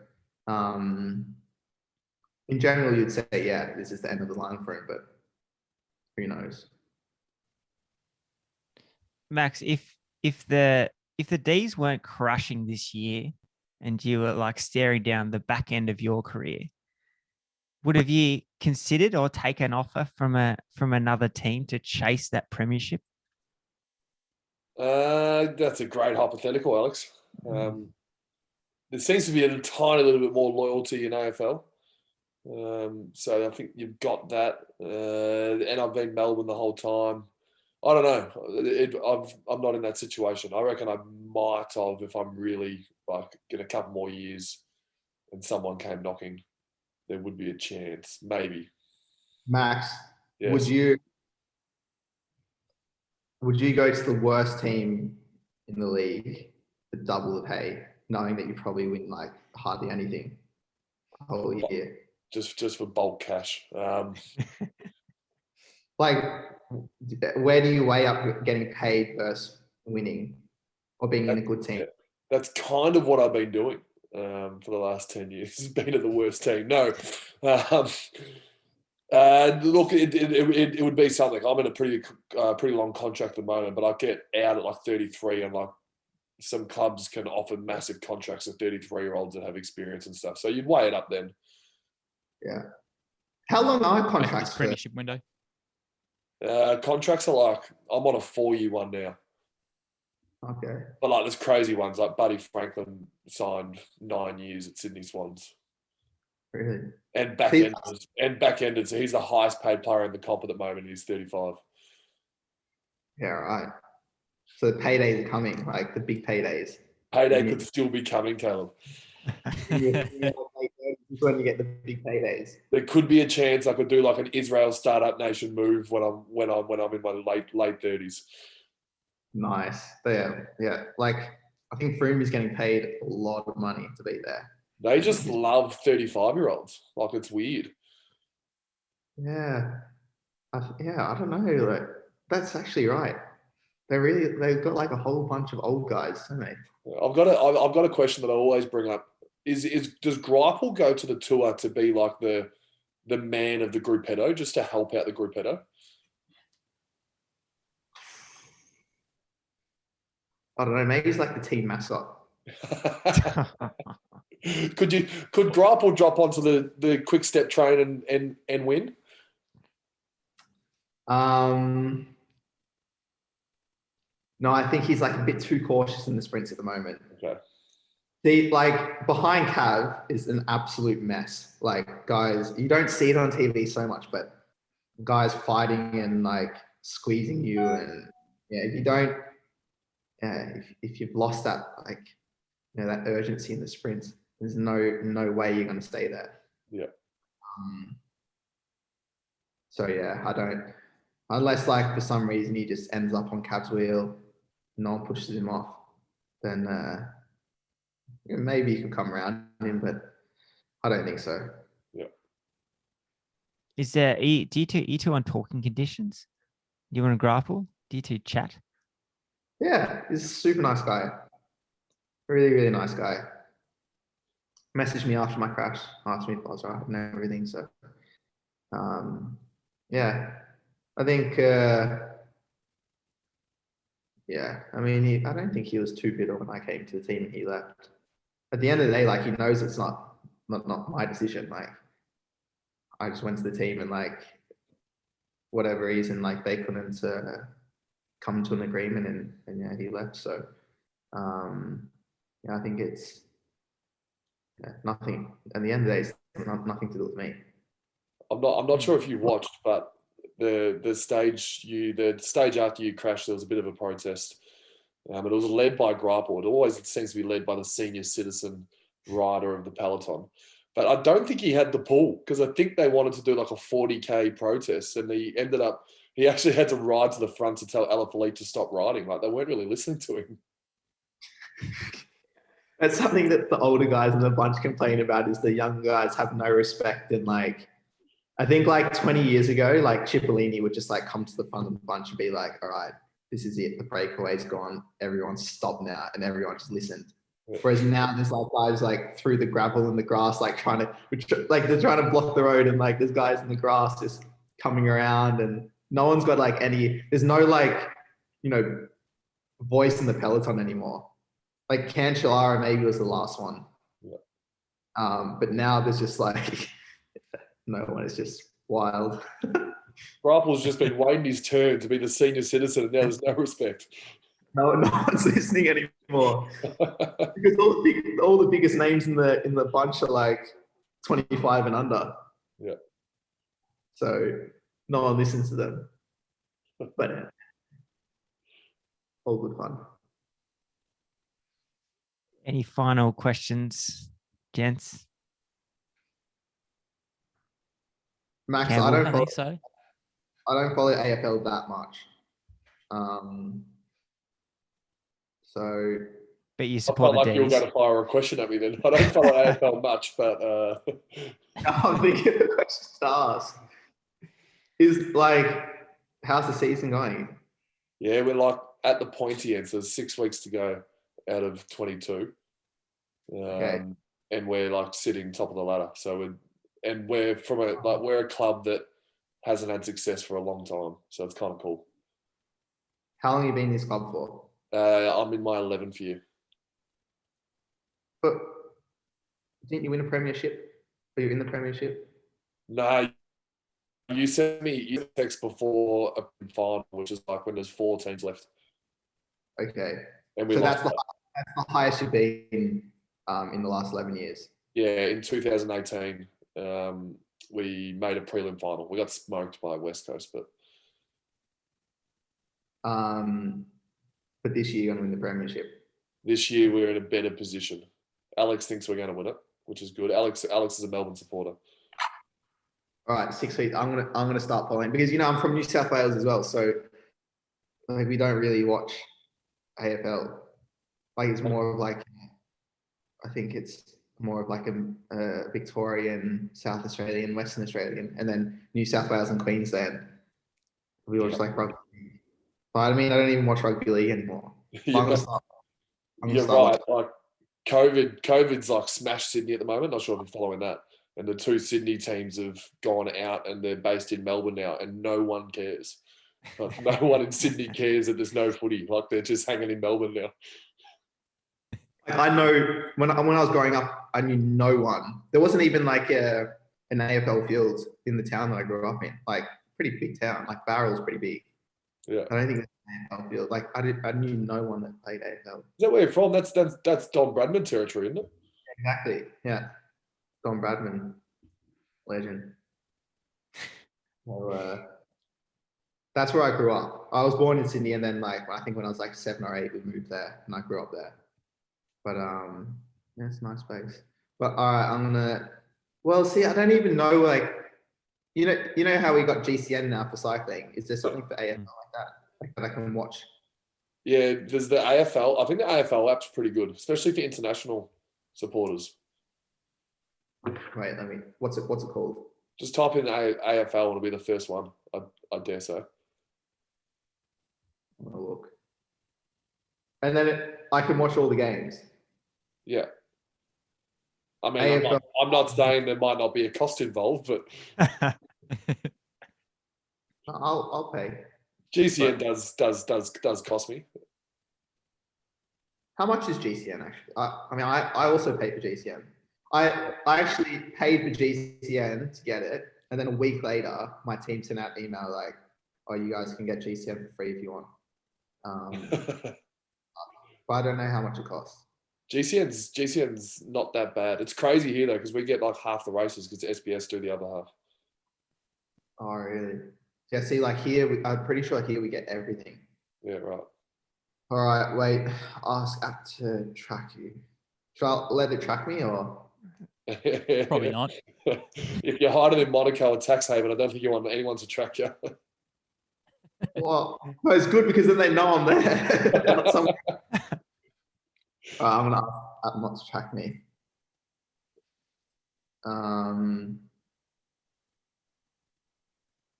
in general, you'd say, yeah, this is the end of the line for him, but who knows? Max, if the Ds weren't crushing this year and you were like staring down the back end of your career, would have you considered or taken an offer from another team to chase that premiership? That's a great hypothetical, Alex. There seems to be a tiny little bit more loyalty in AFL. So I think you've got that. And I've been Melbourne the whole time. I don't know. I'm not in that situation. I reckon I might have if I'm really like in a couple more years and someone came knocking, there would be a chance. Maybe. Max, yes. Would you go to the worst team in the league for double the pay, knowing that you probably win like hardly anything the whole year? Just for bulk cash. Like, where do you weigh up getting paid versus winning or being in a good team? Yeah, that's kind of what I've been doing for the last 10 years, being at the worst team. No. Look, it would be something. I'm in a pretty long contract at the moment, but I get out at like 33, and like some clubs can offer massive contracts to 33-year-olds that have experience and stuff. So you'd weigh it up then. Yeah. How long are contracts? Premiership window. Contracts are like, I'm on a 4-year one now. Okay. But like there's crazy ones, like Buddy Franklin signed 9 years at Sydney Swans. Really? And back-ended. So he's the highest paid player in the comp at the moment. He's 35. Yeah, right. So the paydays are coming, like the big paydays. Payday could still be coming, Caleb. When you get the big paydays. There could be a chance I could do like an Israel startup nation move when I'm in my late 30s. Nice. Yeah. Like I think Froome is getting paid a lot of money to be there. They just love 35-year-olds. Like it's weird. Yeah. I don't know. Like that's actually right. They've got like a whole bunch of old guys, don't they? I've got a question that I always bring up. Does Greipel go to the tour to be like the man of the gruppetto, just to help out the gruppetto? I don't know. Maybe he's like the team mascot. Could Greipel drop onto the quick step train and win? No, I think he's like a bit too cautious in the sprints at the moment. Okay. Like behind Cav is an absolute mess. Like guys, you don't see it on TV so much, but guys fighting and like squeezing you, and yeah, if you don't, if you've lost that like that urgency in the sprints, there's no way you're going to stay there. Yeah. So yeah, I don't, unless like for some reason he just ends up on Cav's wheel, no one pushes him off, then maybe he could come around him, but I don't think so. Yeah. Is there do you two on talking conditions? Do you want to grapple? Do you two chat? Yeah, he's a super nice guy. Really, really nice guy. Messaged me after my crash, asked me if I was right and everything. So, yeah, I think, yeah, I mean, I don't think he was too bitter when I came to the team and he left. At the end of the day, like he knows it's not my decision. Like I just went to the team and like whatever reason, like they couldn't come to an agreement, and yeah, he left. So, yeah, I think it's nothing. At the end of the day, it's nothing to do with me. I'm not sure if you watched, but the stage after you crashed, there was a bit of a protest. It was led by Greipel. It always seems to be led by the senior citizen rider of the peloton. But I don't think he had the pull, because I think they wanted to do like a 40K protest, and he He actually had to ride to the front to tell Alaphilippe to stop riding. Like, they weren't really listening to him. That's something that the older guys in the bunch complain about, is the young guys have no respect. And like, I think like 20 years ago, like Cipollini would just like come to the front of the bunch and be like, all right, this is it. The breakaway's gone. Everyone stop now. And everyone just listened. Whereas now there's like guys like through the gravel and the grass, like they're trying to block the road, and like there's guys in the grass just coming around, and no one's got like there's no like, voice in the peloton anymore. Like Cancellara maybe was the last one. Yeah. But now there's just like no one. It's just wild. Rappel's just been waiting his turn to be the senior citizen, and now there's no respect. No one's listening anymore because all the biggest names in the bunch are like 25 and under. Yeah. So no one listens to them. But all good fun. Any final questions, gents? Max, Campbell? I don't think so. I don't follow AFL that much. So, but you I support felt the like you were D's. going to fire a question at me then. I don't follow AFL much, but I'm thinking of the question to ask is like, how's the season going? yeah, we're like at the pointy end. So there's 6 weeks to go out of 22. Okay. And we're like sitting top of the ladder. So we're a club that hasn't had success for a long time. So it's kind of cool. How long have you been in this club for? I'm in my 11th year. But didn't you win a premiership? Were you in the premiership? No, you sent me a text before a final, which is like when there's 4 teams left. Okay. And we So lost that's the highest you've been in the last 11 years. Yeah, in 2018, we made a prelim final. We got smoked by West Coast, but this year you're going to win the premiership. This year we're in a better position. Alex thinks we're going to win it, which is good. Alex is a Melbourne supporter. All right, 6 weeks. I'm gonna start following because I'm from New South Wales as well, so like we don't really watch AFL. Like it's more of like, I think it's more of like a Victorian, South Australian, Western Australian, and then New South Wales and Queensland. We watch like rugby. But I mean, I don't even watch rugby league anymore. You're right. Like COVID's like smashed Sydney at the moment. Not sure if you're following that. And the 2 Sydney teams have gone out and they're based in Melbourne now, and no one cares. Like, no one in Sydney cares that there's no footy. Like they're just hanging in Melbourne now. I know when I was growing up, I knew no one. There wasn't even like an AFL field in the town that I grew up in. Like pretty big town. Like Barrel's pretty big. Yeah. I don't think there's an AFL field. Like I knew no one that played AFL. Is that where you're from? That's Don Bradman territory, isn't it? Exactly. Yeah. Don Bradman, legend. So, that's where I grew up. I was born in Sydney, and then like I think when I was like 7 or 8, we moved there, and I grew up there. But yeah, it's a nice place. But all right, well, see, I don't even know, like, you know how we got GCN now for cycling? Is there something for AFL like that, like that I can watch? Yeah, there's the AFL. I think the AFL app's pretty good, especially for international supporters. Wait, what's it called? Just type in AFL and it'll be the first one, I dare say. I'm gonna look. And then I can watch all the games. Yeah. I mean, I'm not saying there might not be a cost involved, but I'll pay. GCN does cost me. How much is GCN actually? I mean, I also pay for GCN. I actually paid for GCN to get it, and then a week later, my team sent out an email like, "Oh, you guys can get GCN for free if you want." But I don't know how much it costs. GCN's not that bad. It's crazy here though, because we get like half the races because SBS do the other half. Oh, really? Yeah. See, like here, I'm pretty sure here we get everything. Yeah, right. All right. Wait. Ask app to track you. Should I let it track me or? Probably not. If you're hiding in Monaco or tax haven, I don't think you want anyone to track you. Well, no, it's good because then they know I'm there. Not some- I'm gonna ask Matt not to track me.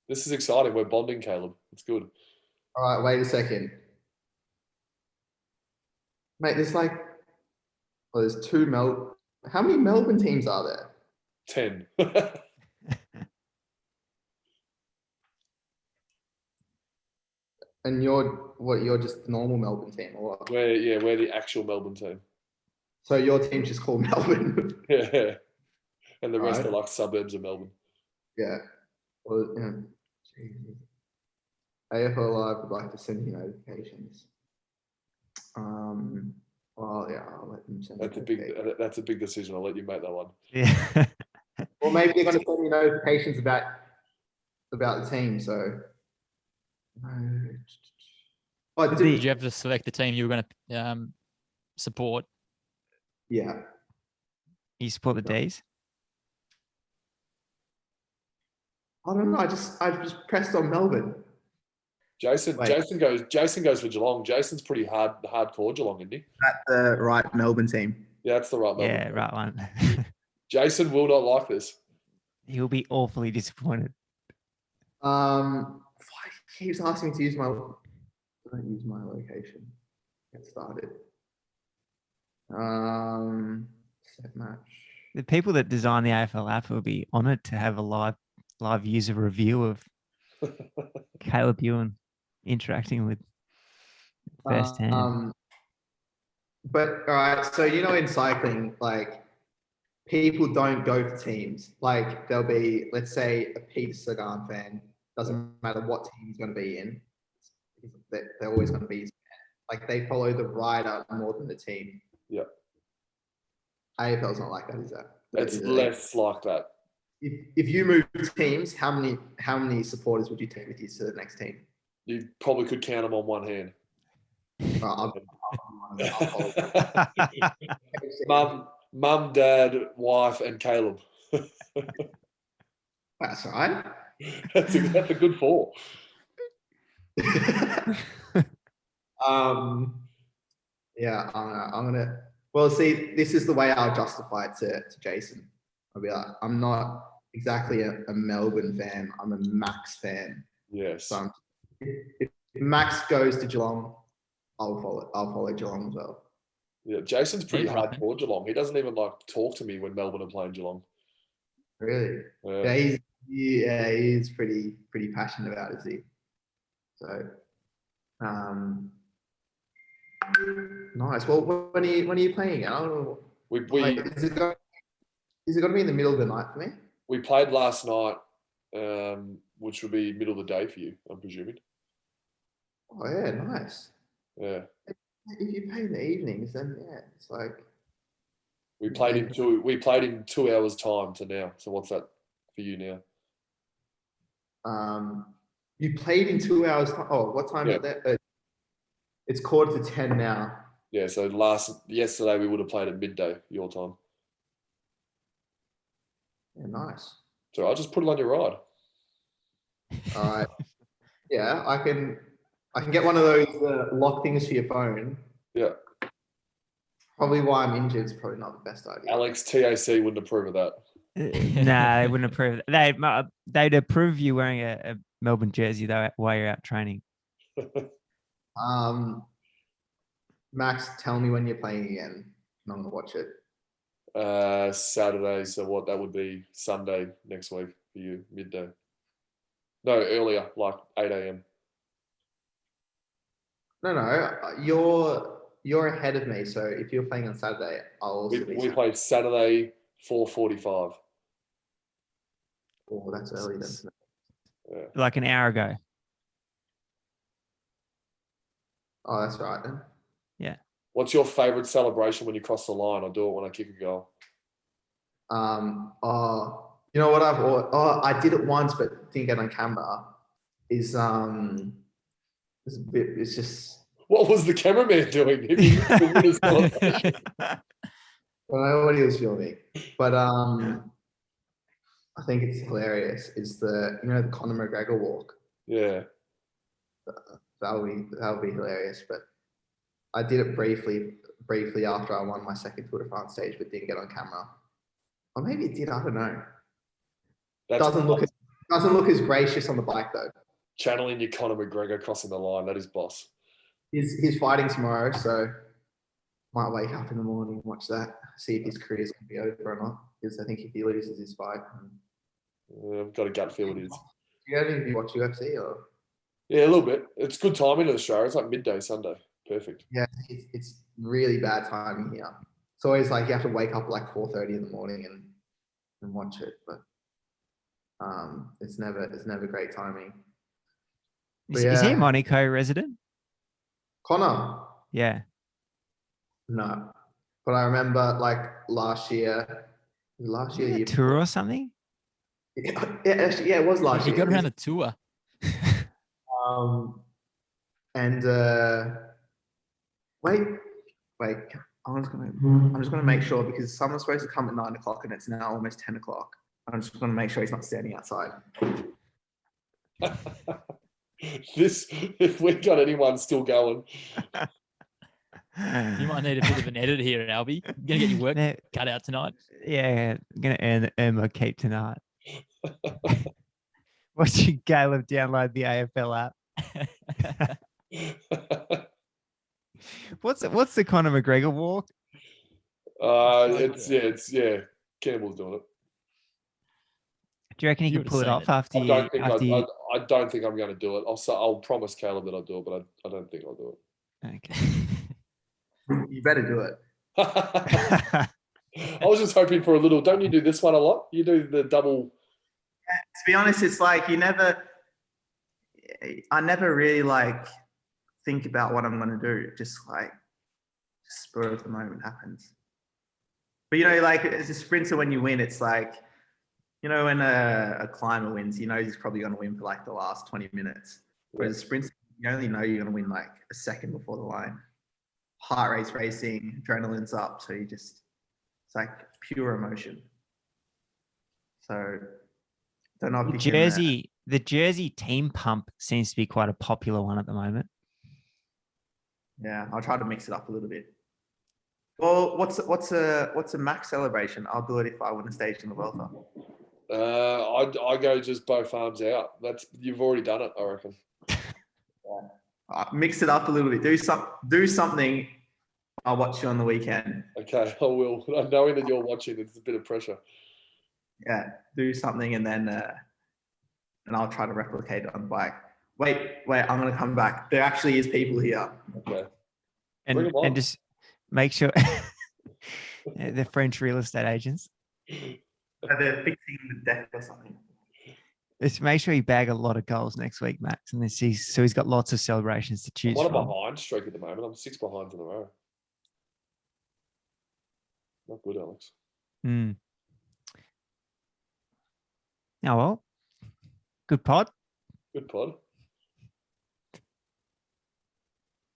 This is exciting. We're bonding, Caleb. It's good. All right, wait a second. Mate, there's like, there's how many Melbourne teams are there? 10. And you're just the normal Melbourne team or what? We're the actual Melbourne team. So your team's just called Melbourne? Yeah. And the rest Right. are like suburbs of Melbourne. Yeah. Well, yeah. AFL Live would like to send you notifications. Well, yeah, I'll let them send. That's a big decision. I'll let you make that one. Yeah. Well, maybe they're going to send you notifications about the team. So, oh, Did you have to select the team you were going to support? Yeah. You support the D's? I don't know. I just pressed on Melbourne. Jason goes for Geelong. Jason's pretty hardcore Geelong, isn't he? That's the right Melbourne team. Yeah, that's the right Melbourne. Yeah, team. right one. Jason will not like this. He'll be awfully disappointed. He keeps asking me to use my. Don't use my location. Get started. Set match. The people that design the AFL app will be honoured to have a live user review of Caleb Ewan interacting with firsthand. But all right, so in cycling, like people don't go for teams. Like there'll be, let's say, a Peter Sagan fan. Doesn't matter what team he's going to be in. They're always going to be his fan. Like they follow the rider more than the team. Yeah. AFL's not like that, is that? It's less like that. If you move teams, how many supporters would you take with you to the next team? You probably could count them on one hand. Mum, Dad, wife, and Caleb. That's all right. That's a good four. Yeah, I'm gonna. Well, see, this is the way I'll justify it to Jason. I'll be like, I'm not exactly a Melbourne fan. I'm a Max fan. Yes. So if Max goes to Geelong, I'll follow Geelong as well. Yeah, Jason's pretty hardcore Geelong. He doesn't even like talk to me when Melbourne are playing Geelong. Really? Yeah, he is pretty passionate about it, is he? So, nice. Well, when are you playing again? I don't know. Is it going to be in the middle of the night for me? We played last night, which would be middle of the day for you, I'm presuming. Oh yeah, nice. Yeah. If you play in the evenings, then yeah, it's like we played in 2 hours time to now. So what's that for you now? You played in 2 hours. Oh, what time is that? It's 9:45 now. Yeah, so yesterday we would have played at midday your time. Yeah, nice. So I'll just put it on your ride. All right. Yeah, I can get one of those lock things for your phone. Yeah. Probably why I'm injured is probably not the best idea. Alex, TAC wouldn't approve of that. Nah, they wouldn't approve. They'd approve you wearing a Melbourne jersey though while you're out training. Max, tell me when you're playing again, and I'm gonna watch it. Saturday, so what? That would be Sunday next week for you, midday. No, earlier, like 8 a.m. No, you're ahead of me. So if you're playing on Saturday, I'll also be. We played Saturday 4:45. Oh, that's early then. Yeah. Like an hour ago. Oh, that's right then. Yeah. What's your favourite celebration when you cross the line? I do it when I kick a goal. You know what I did it once, but didn't get on camera. It's just. What was the cameraman doing? I don't know what he was filming, but I think it's hilarious. Is the Conor McGregor walk? Yeah. That'll be hilarious. But I did it briefly after I won my second Tour de France stage, but didn't get on camera. Or maybe it did. I don't know. Doesn't look as gracious on the bike though. Channeling your Conor McGregor crossing the line. That is boss. He's fighting tomorrow, so might wake up in the morning and watch that. See if his career's going to be over or not. Because I think if he loses his fight, I've got a gut feel it is. Do you only watch UFC or? Yeah, a little bit. It's good timing in Australia. It's like midday Sunday. Perfect. Yeah, it's really bad timing here. It's always like you have to wake up at like 4:30 in the morning and watch it, but it's never great timing. Is he a Monaco resident? Connor? Yeah. No, but I remember like last year. A tour or something? Yeah, it was last year. He got around the tour. And wait. I'm just gonna make sure because someone's supposed to come at 9 o'clock and it's now almost 10 o'clock. I'm just gonna make sure he's not standing outside. If we got anyone still going. You might need a bit of an edit here, Albie. You're gonna get your work cut out tonight. Yeah, I'm gonna earn my keep tonight. Watching Caleb download the AFL app. What's the Conor McGregor walk? It's Campbell's doing it. Do you reckon he can pull it off after I don't think I'm going to do it. I'll promise Caleb that I'll do it, but I don't think I'll do it. Okay. You better do it. I was just hoping for a little. Don't you do this one a lot? You do the double. Yeah, to be honest, it's like I never really like think about what I'm going to do. Just spur of the moment happens. But like as a sprinter, when you win, it's like, when a climber wins, he's probably going to win for like the last 20 minutes. Whereas a sprinter, you only know you're going to win like a second before the line. Heart rate's racing, adrenaline's up, so it's like pure emotion. So, don't know if the jersey team pump seems to be quite a popular one at the moment. Yeah, I'll try to mix it up a little bit. Well, what's a max celebration? I'll do it if I win a stage in the World Cup. I go just both arms out. You've already done it, I reckon. Mix it up a little bit. Do something. I'll watch you on the weekend. Okay, I will. Knowing that you're watching, it's a bit of pressure. Yeah, do something and then and I'll try to replicate it on the bike. Wait, I'm going to come back. There actually is people here. Okay. And just make sure they're French real estate agents. They're fixing the deck or something. Just make sure you bag a lot of goals next week, Max. And so he's got lots of celebrations to choose from. I'm on a behind streak at the moment. I'm 6 behinds in a row. Not good, Alex. Oh, well. Good pod. Good pod.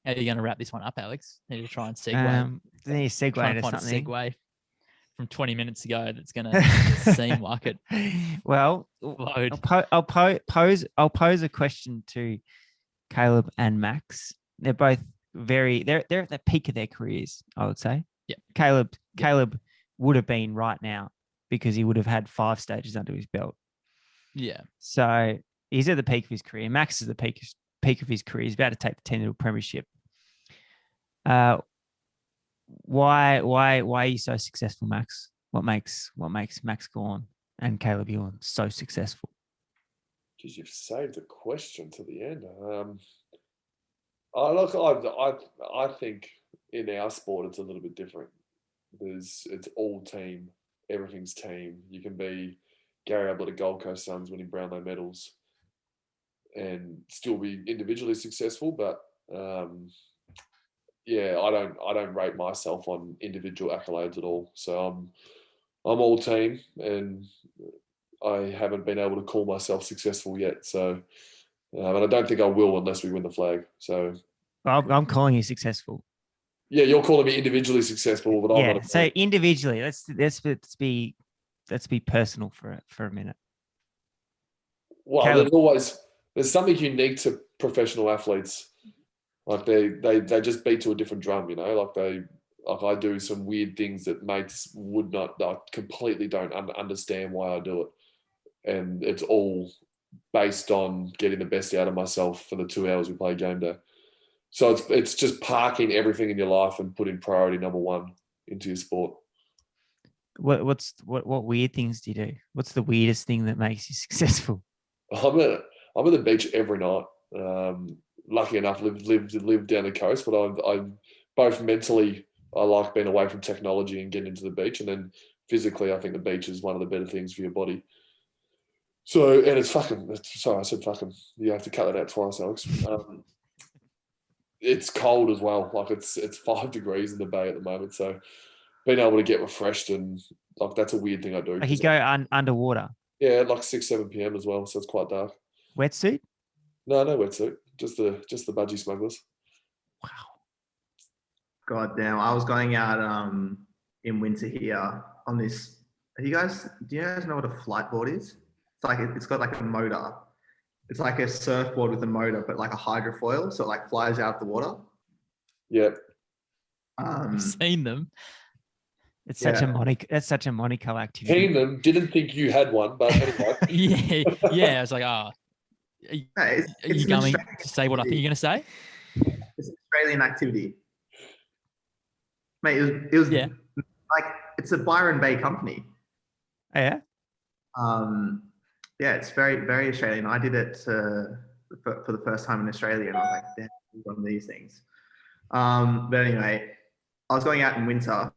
How are you going to wrap this one up, Alex? Need to try and segue. Need to segue into something. Segue from 20 minutes ago that's going to seem like it. Well, I'll pose a question to Caleb and Max. They're both they're at the peak of their careers, I would say. Yeah. Caleb would have been right now because he would have had 5 stages under his belt. Yeah. So he's at the peak of his career. Max is at the peak of his career. He's about to take the 10 premiership. Why are you so successful, Max? What makes Max Gawn and Caleb Ewan so successful? Because you've saved the question to the end. I think in our sport it's a little bit different. It's all team, everything's team. You can be Gary Ablett at Gold Coast Suns winning Brownlow medals and still be individually successful, but I don't rate myself on individual accolades at all. So I'm all team, and I haven't been able to call myself successful yet. So, and I don't think I will unless we win the flag. So I'm calling you successful. Yeah, you're calling me individually successful, but I'm not. So individually, let's be personal for a minute. Well, there's always there's something unique to professional athletes. Like they just beat to a different drum, you know. Like I do some weird things that mates would not. I completely don't understand why I do it, and it's all based on getting the best out of myself for the 2 hours we play game day. So it's just parking everything in your life and putting priority number one into your sport. What weird things do you do? What's the weirdest thing that makes you successful? I'm at the beach every night. Lucky enough, live down the coast, but I'm both mentally, I like being away from technology and getting into the beach, and then physically, I think the beach is one of the better things for your body. So, and it's fucking. Sorry, I said fucking. You have to cut that out twice, Alex. It's cold as well. Like it's 5 degrees in the bay at the moment, so being able to get refreshed and like that's a weird thing I do. Like you go underwater. Yeah, like 6-7 p.m. as well, so it's quite dark. Wetsuit? No wetsuit. Just the budgie smugglers. Wow. God damn! I was going out in winter here on this. Do you guys know what a flightboard is? It's like it's got like a motor. It's like a surfboard with a motor, but like a hydrofoil, so it like flies out of the water. Yep. I've seen them. It's such a Monaco activity. Seen them. Didn't think you had one, but anyway. yeah. I was like, are you going to say what I think you're going to say? It's an Australian activity, mate. It was like it's a Byron Bay company. Oh, yeah. Yeah, it's very, very Australian. I did it for the first time in Australia, and I was like, damn, one of these things. But anyway, I was going out in winter,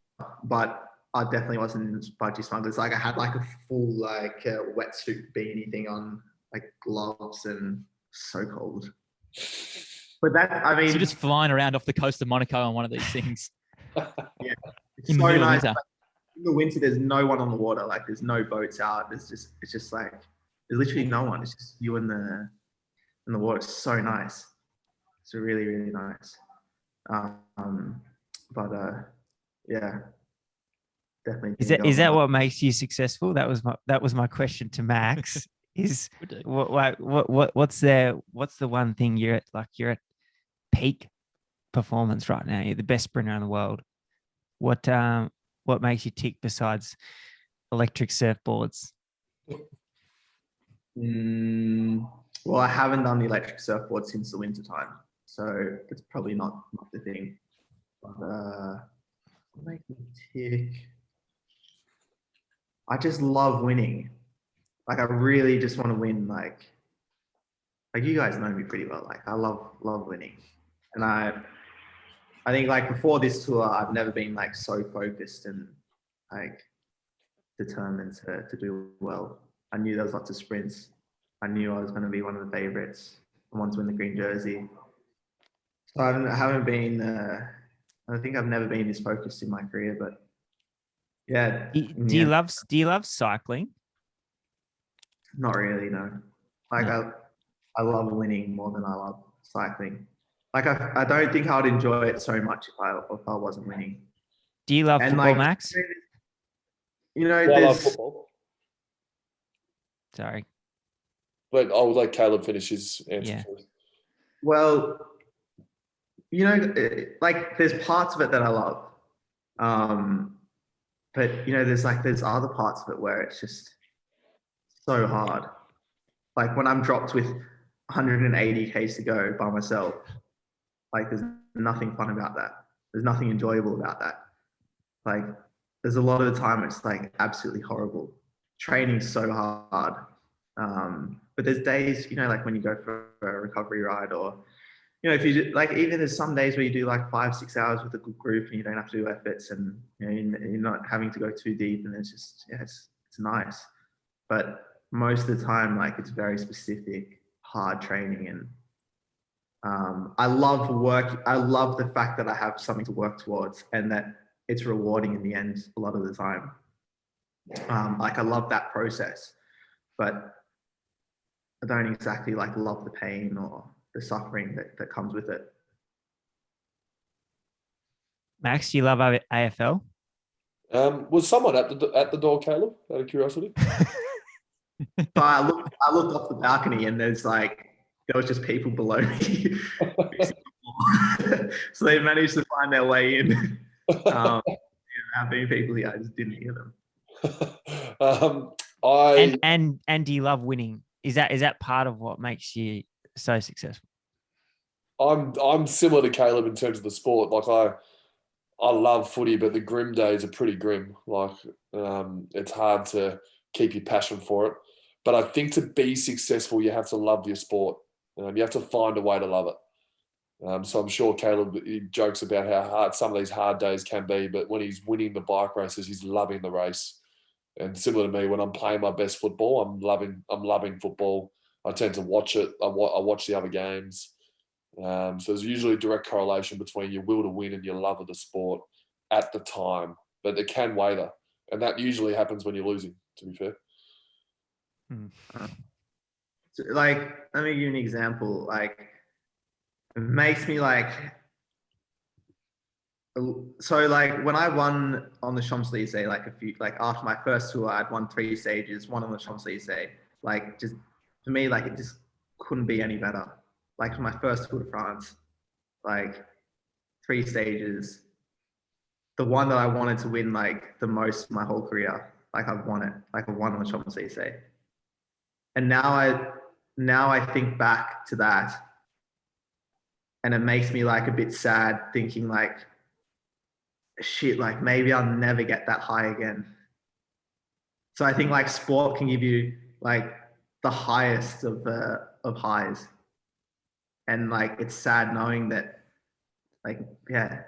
but I definitely wasn't in budgie smugglers. Like I had like a full like wetsuit beanie thing on, like gloves, and so cold. But I mean, so you're just flying around off the coast of Monaco on one of these things. Yeah, it's in so the nice. winter. In the winter, there's no one on the water. Like there's no boats out. It's just like there's literally no one. It's just you and the water. It's so nice. It's really, really nice. Yeah, definitely. Is that what makes you successful? That was my question to Max. Is what's the one thing you're at peak performance right now? You're the best sprinter in the world. What makes you tick besides electric surfboards? Well, I haven't done the electric surfboard since the winter time, so it's probably not the thing. But what makes me tick? I just love winning. Like I really just want to win. Like you guys know me pretty well. Like I love winning, and I think like before this tour, I've never been like so focused and like determined to do well. I knew there was lots of sprints. I knew I was going to be one of the favorites. I want to win the green jersey. So I haven't been. I think I've never been this focused in my career. But yeah. Do you love cycling? Not really, no. Like no. I love winning more than I love cycling. Like I don't think I would enjoy it so much if I wasn't winning. Do you love football, like, Max? You know, I love football. Sorry. But I would let Caleb finish his answer first. Well, you know, like there's parts of it that I love. But you know, there's other parts of it where it's just so hard. Like when I'm dropped with 180 Ks to go by myself, like there's nothing fun about that. There's nothing enjoyable about that. Like there's a lot of the time it's like absolutely horrible. Training's so hard. But there's days, you know, like when you go for a recovery ride, or, you know, if you do, like, even there's some days where you do like 5-6 hours with a good group and you don't have to do efforts, and you know, you're not having to go too deep, and it's just, it's nice. But most of the time, like it's very specific, hard training, and I love the fact that I have something to work towards and that it's rewarding in the end a lot of the time. Like I love that process, but I don't exactly like love the pain or the suffering that comes with it. Max, do you love AFL? Was someone at the door, Caleb, out of curiosity? So I looked off the balcony, and there's like there was just people below me. So they managed to find their way in. How many people here? I just didn't hear them. And do you love winning? Is that part of what makes you so successful? I'm similar to Caleb in terms of the sport. Like I love footy, but the grim days are pretty grim. Like it's hard to keep your passion for it. But I think to be successful, you have to love your sport. You have to find a way to love it. So I'm sure Caleb he jokes about how hard some of these hard days can be, but when he's winning the bike races, he's loving the race. And similar to me, when I'm playing my best football, I'm loving football. I tend to watch it. I watch the other games. So there's usually a direct correlation between your will to win and your love of the sport at the time, but it can waver, and that usually happens when you're losing. To be fair. So, like, let me give you an example. Like, it makes me like. So like when I won on the Champs-Élysées, like after my first tour, I'd won 3 stages, one on the Champs-Élysées. Like just for me, like it just couldn't be any better. Like my first Tour de France, like 3 stages. The one that I wanted to win like the most my whole career, like I've won it. Like I won on the Champs-Élysées. And now I think back to that, and it makes me like a bit sad, thinking like, shit, like maybe I'll never get that high again. So I think like sport can give you like the highest of highs, and like it's sad knowing that, like, yeah,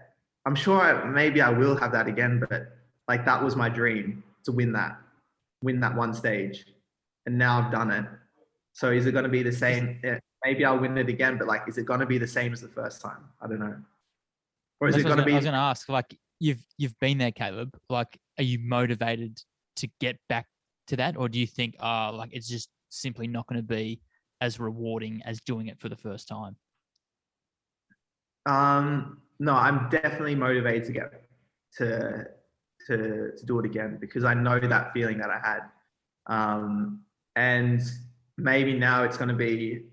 I'm sure maybe I will have that again, but like that was my dream, to win that one stage, and now I've done it. So is it going to be the same? Yeah, maybe I'll win it again, but like, is it going to be the same as the first time? I don't know. Or is it going to be? I was going to ask, like, you've been there, Caleb. Like, are you motivated to get back to that, or do you think, like it's just simply not going to be as rewarding as doing it for the first time? No, I'm definitely motivated to get to do it again, because I know that feeling that I had. And maybe now it's going to be,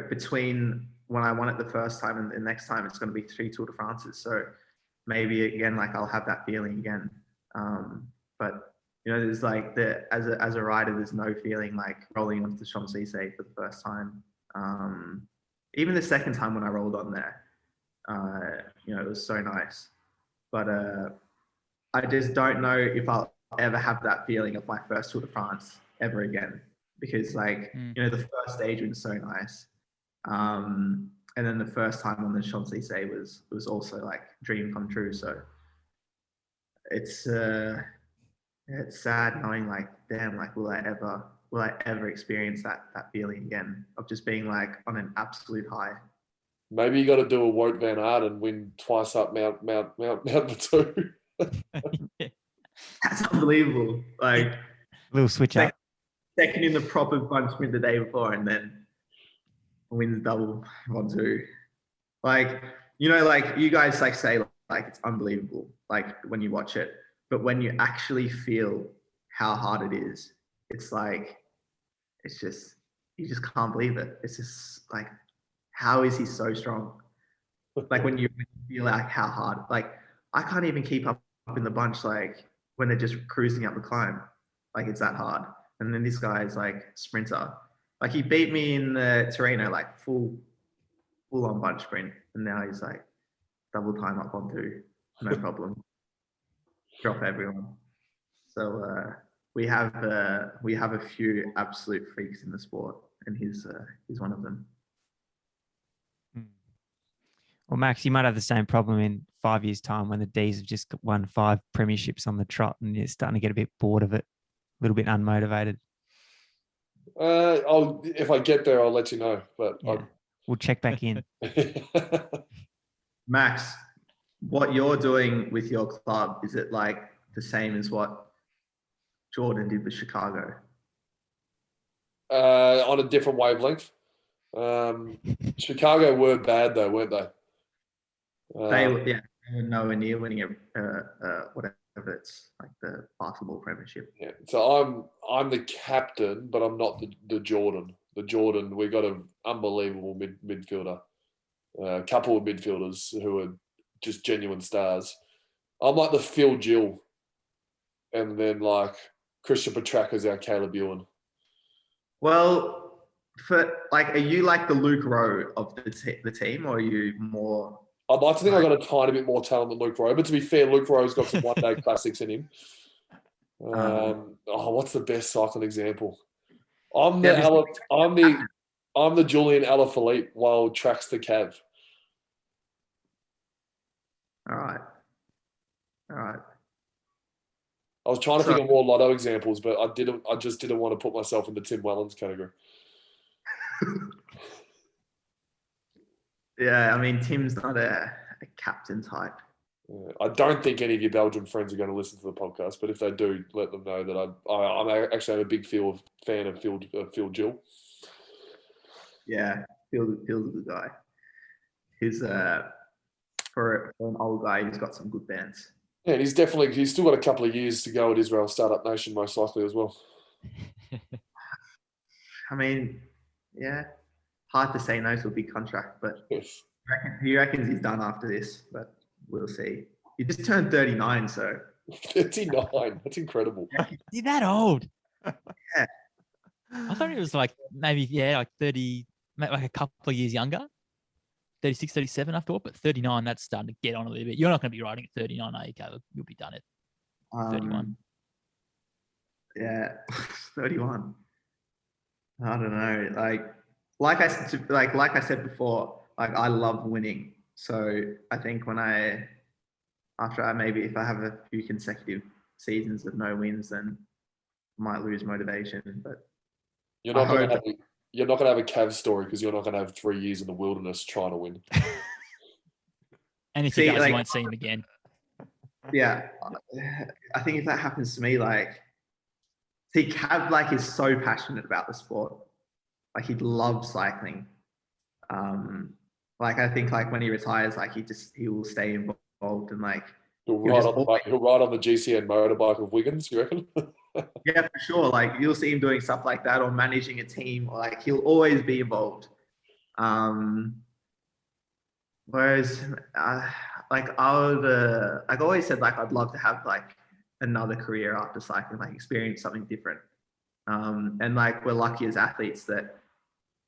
between when I won it the first time and the next time, it's going to be 3 Tour de France's. So maybe again, like I'll have that feeling again. But there's like as a rider, there's no feeling like rolling onto the Champs-Élysées for the first time. Even the second time when I rolled on there, it was so nice. But I just don't know if I'll ever have that feeling of my first Tour de France ever again, because like, the first stage was so nice. And then the first time on the Champs-Élysées was also like dream come true. So it's sad knowing like, damn, like will I ever experience that feeling again of just being like on an absolute high? Maybe you got to do a Wout van Aert and win twice up Mount Ventoux. That's unbelievable. Like little switch up. Second in the proper bunch sprint the day before, and then wins double 1-2. Like, like you guys like say like it's unbelievable, like when you watch it, but when you actually feel how hard it is, it's like, it's just, you just can't believe it. It's just like, how is he so strong? Like when you feel like how hard, like I can't even keep up in the bunch, like when they're just cruising up the climb, like it's that hard. And then this guy is like sprinter. Like he beat me in the Torino, like full on bunch sprint. And now he's like double time up on 2, no problem. Drop everyone. So we have a few absolute freaks in the sport, and he's one of them. Well, Max, you might have the same problem in 5 years' time when the D's have just won 5 premierships on the trot and you're starting to get a bit bored of it, a little bit unmotivated. If I get there, I'll let you know. But yeah. We'll check back in. Max, what you're doing with your club, is it like the same as what Jordan did with Chicago? On a different wavelength. Chicago were bad though, weren't they? They were nowhere near winning whatever it's like the basketball premiership. Yeah. So I'm the captain, but I'm not the Jordan. the Jordan. We got an unbelievable midfielder, a couple of midfielders who are just genuine stars. I'm like the Phil Gill, and then like Christian Petracca's our Caleb Ewan. Well, are you like the Luke Rowe of the team, or are you more? I'd like to think I got a tiny bit more talent than Luke Rowe, but to be fair, Luke Rowe's got some one-day classics in him. What's the best cycling example? I'm the Julian Alaphilippe while tracks the Cav. All right. I was trying to think of more lotto examples, but I just didn't want to put myself in the Tim Wellens category. Yeah, I mean, Tim's not a captain type. I don't think any of your Belgian friends are going to listen to the podcast, but if they do, let them know that I'm actually a big fan of Phil Gill. Yeah, Phil's a good guy. He's for an old guy, he's got some good bands. Yeah, and he's still got a couple of years to go at Israel Startup Nation, most likely as well. I mean, yeah, hard to say no to a big contract, but yes. He reckons he's done after this, but we'll see. He just turned 39, so 39. That's incredible. Is that old? Yeah. I thought it was like maybe like 30, like a couple of years younger. 36, 37, I thought, but 39, that's starting to get on a little bit. You're not going to be riding at 39, are you, Caleb? You'll be done at 31. Yeah, 31. I don't know. Like I said before, like I love winning. So I think if I have a few consecutive seasons of no wins, then I might lose motivation. But you're not going to have a Cav story because you're not going to have 3 years in the wilderness trying to win. And if he does, you won't see him again. Yeah, I think if that happens to me, Cav is so passionate about the sport. Like he loves cycling. I think when he retires, he will stay involved and he'll ride on the GCN motorbike of Wiggins. You reckon? Yeah, for sure. You'll see him doing stuff like that or managing a team. Or he'll always be involved. Whereas, I've always said I'd love to have another career after cycling, experience something different. And we're lucky as athletes that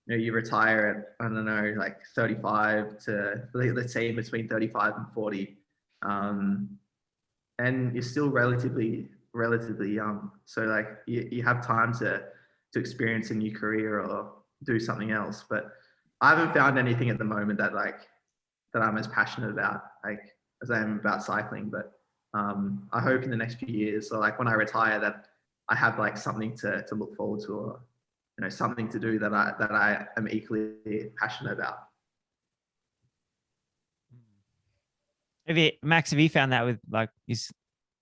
you retire at, I don't know, 35 to, let's say, in between 35 and 40. And you're still relatively young. So you have time to experience a new career or do something else. But I haven't found anything at the moment that I'm as passionate about, as I am about cycling. But I hope in the next few years, or when I retire, that I have something to look forward to, or something to do that I am equally passionate about. Max, have you found that with is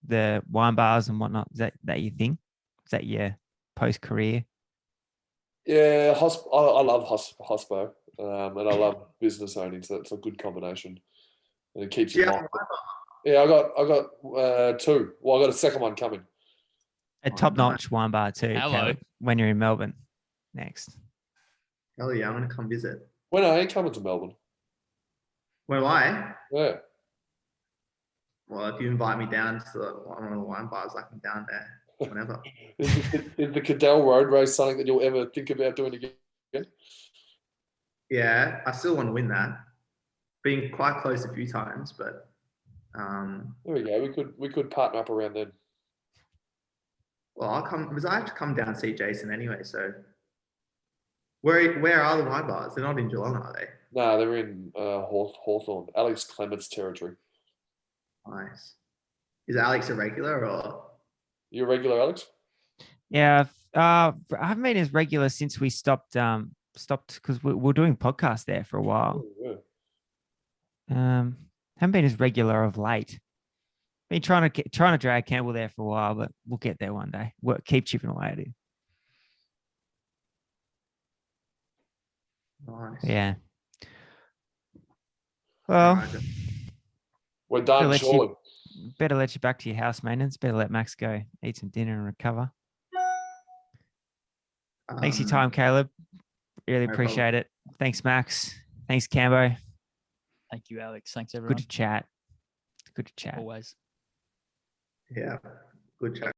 the wine bars and whatnot? Is that your thing? Is that your post-career? Yeah, I love hospo, and I love business owning, so it's a good combination, and it keeps you. Yeah, I got 2. Well, I got a second one coming. A top-notch wine bar too. Caleb, when you're in Melbourne next. Hell yeah, I'm gonna come visit. When are you coming to Melbourne? When am I? Yeah. Well, if you invite me down to one of the wine bars, I can down there whenever. Is the Cadell Road Race something that you'll ever think about doing again? Yeah, I still want to win that. Been quite close a few times, but there we go. We could partner up around then. Well, I'll come because I have to come down and see Jason anyway. So, where are the wine bars? They're not in Geelong, are they? No, they're in Hawthorn, Alex Clements territory. Nice. Is Alex a regular or? You a regular, Alex? Yeah, I haven't been as regular since we stopped because we're doing podcasts there for a while. Oh, yeah. Haven't been as regular of late. Been trying to drag Campbell there for a while, but we'll get there one day. We'll keep chipping away at it. Nice. Yeah. Well, we're done, surely. Better let you back to your house maintenance. Better let Max go eat some dinner and recover. Thanks for your time, Caleb. Really No appreciate it. Thanks, Max. Thanks, Cambo. Thank you, Alex. Thanks, everyone. Good to chat. Good to chat. Always. Yeah, good chat.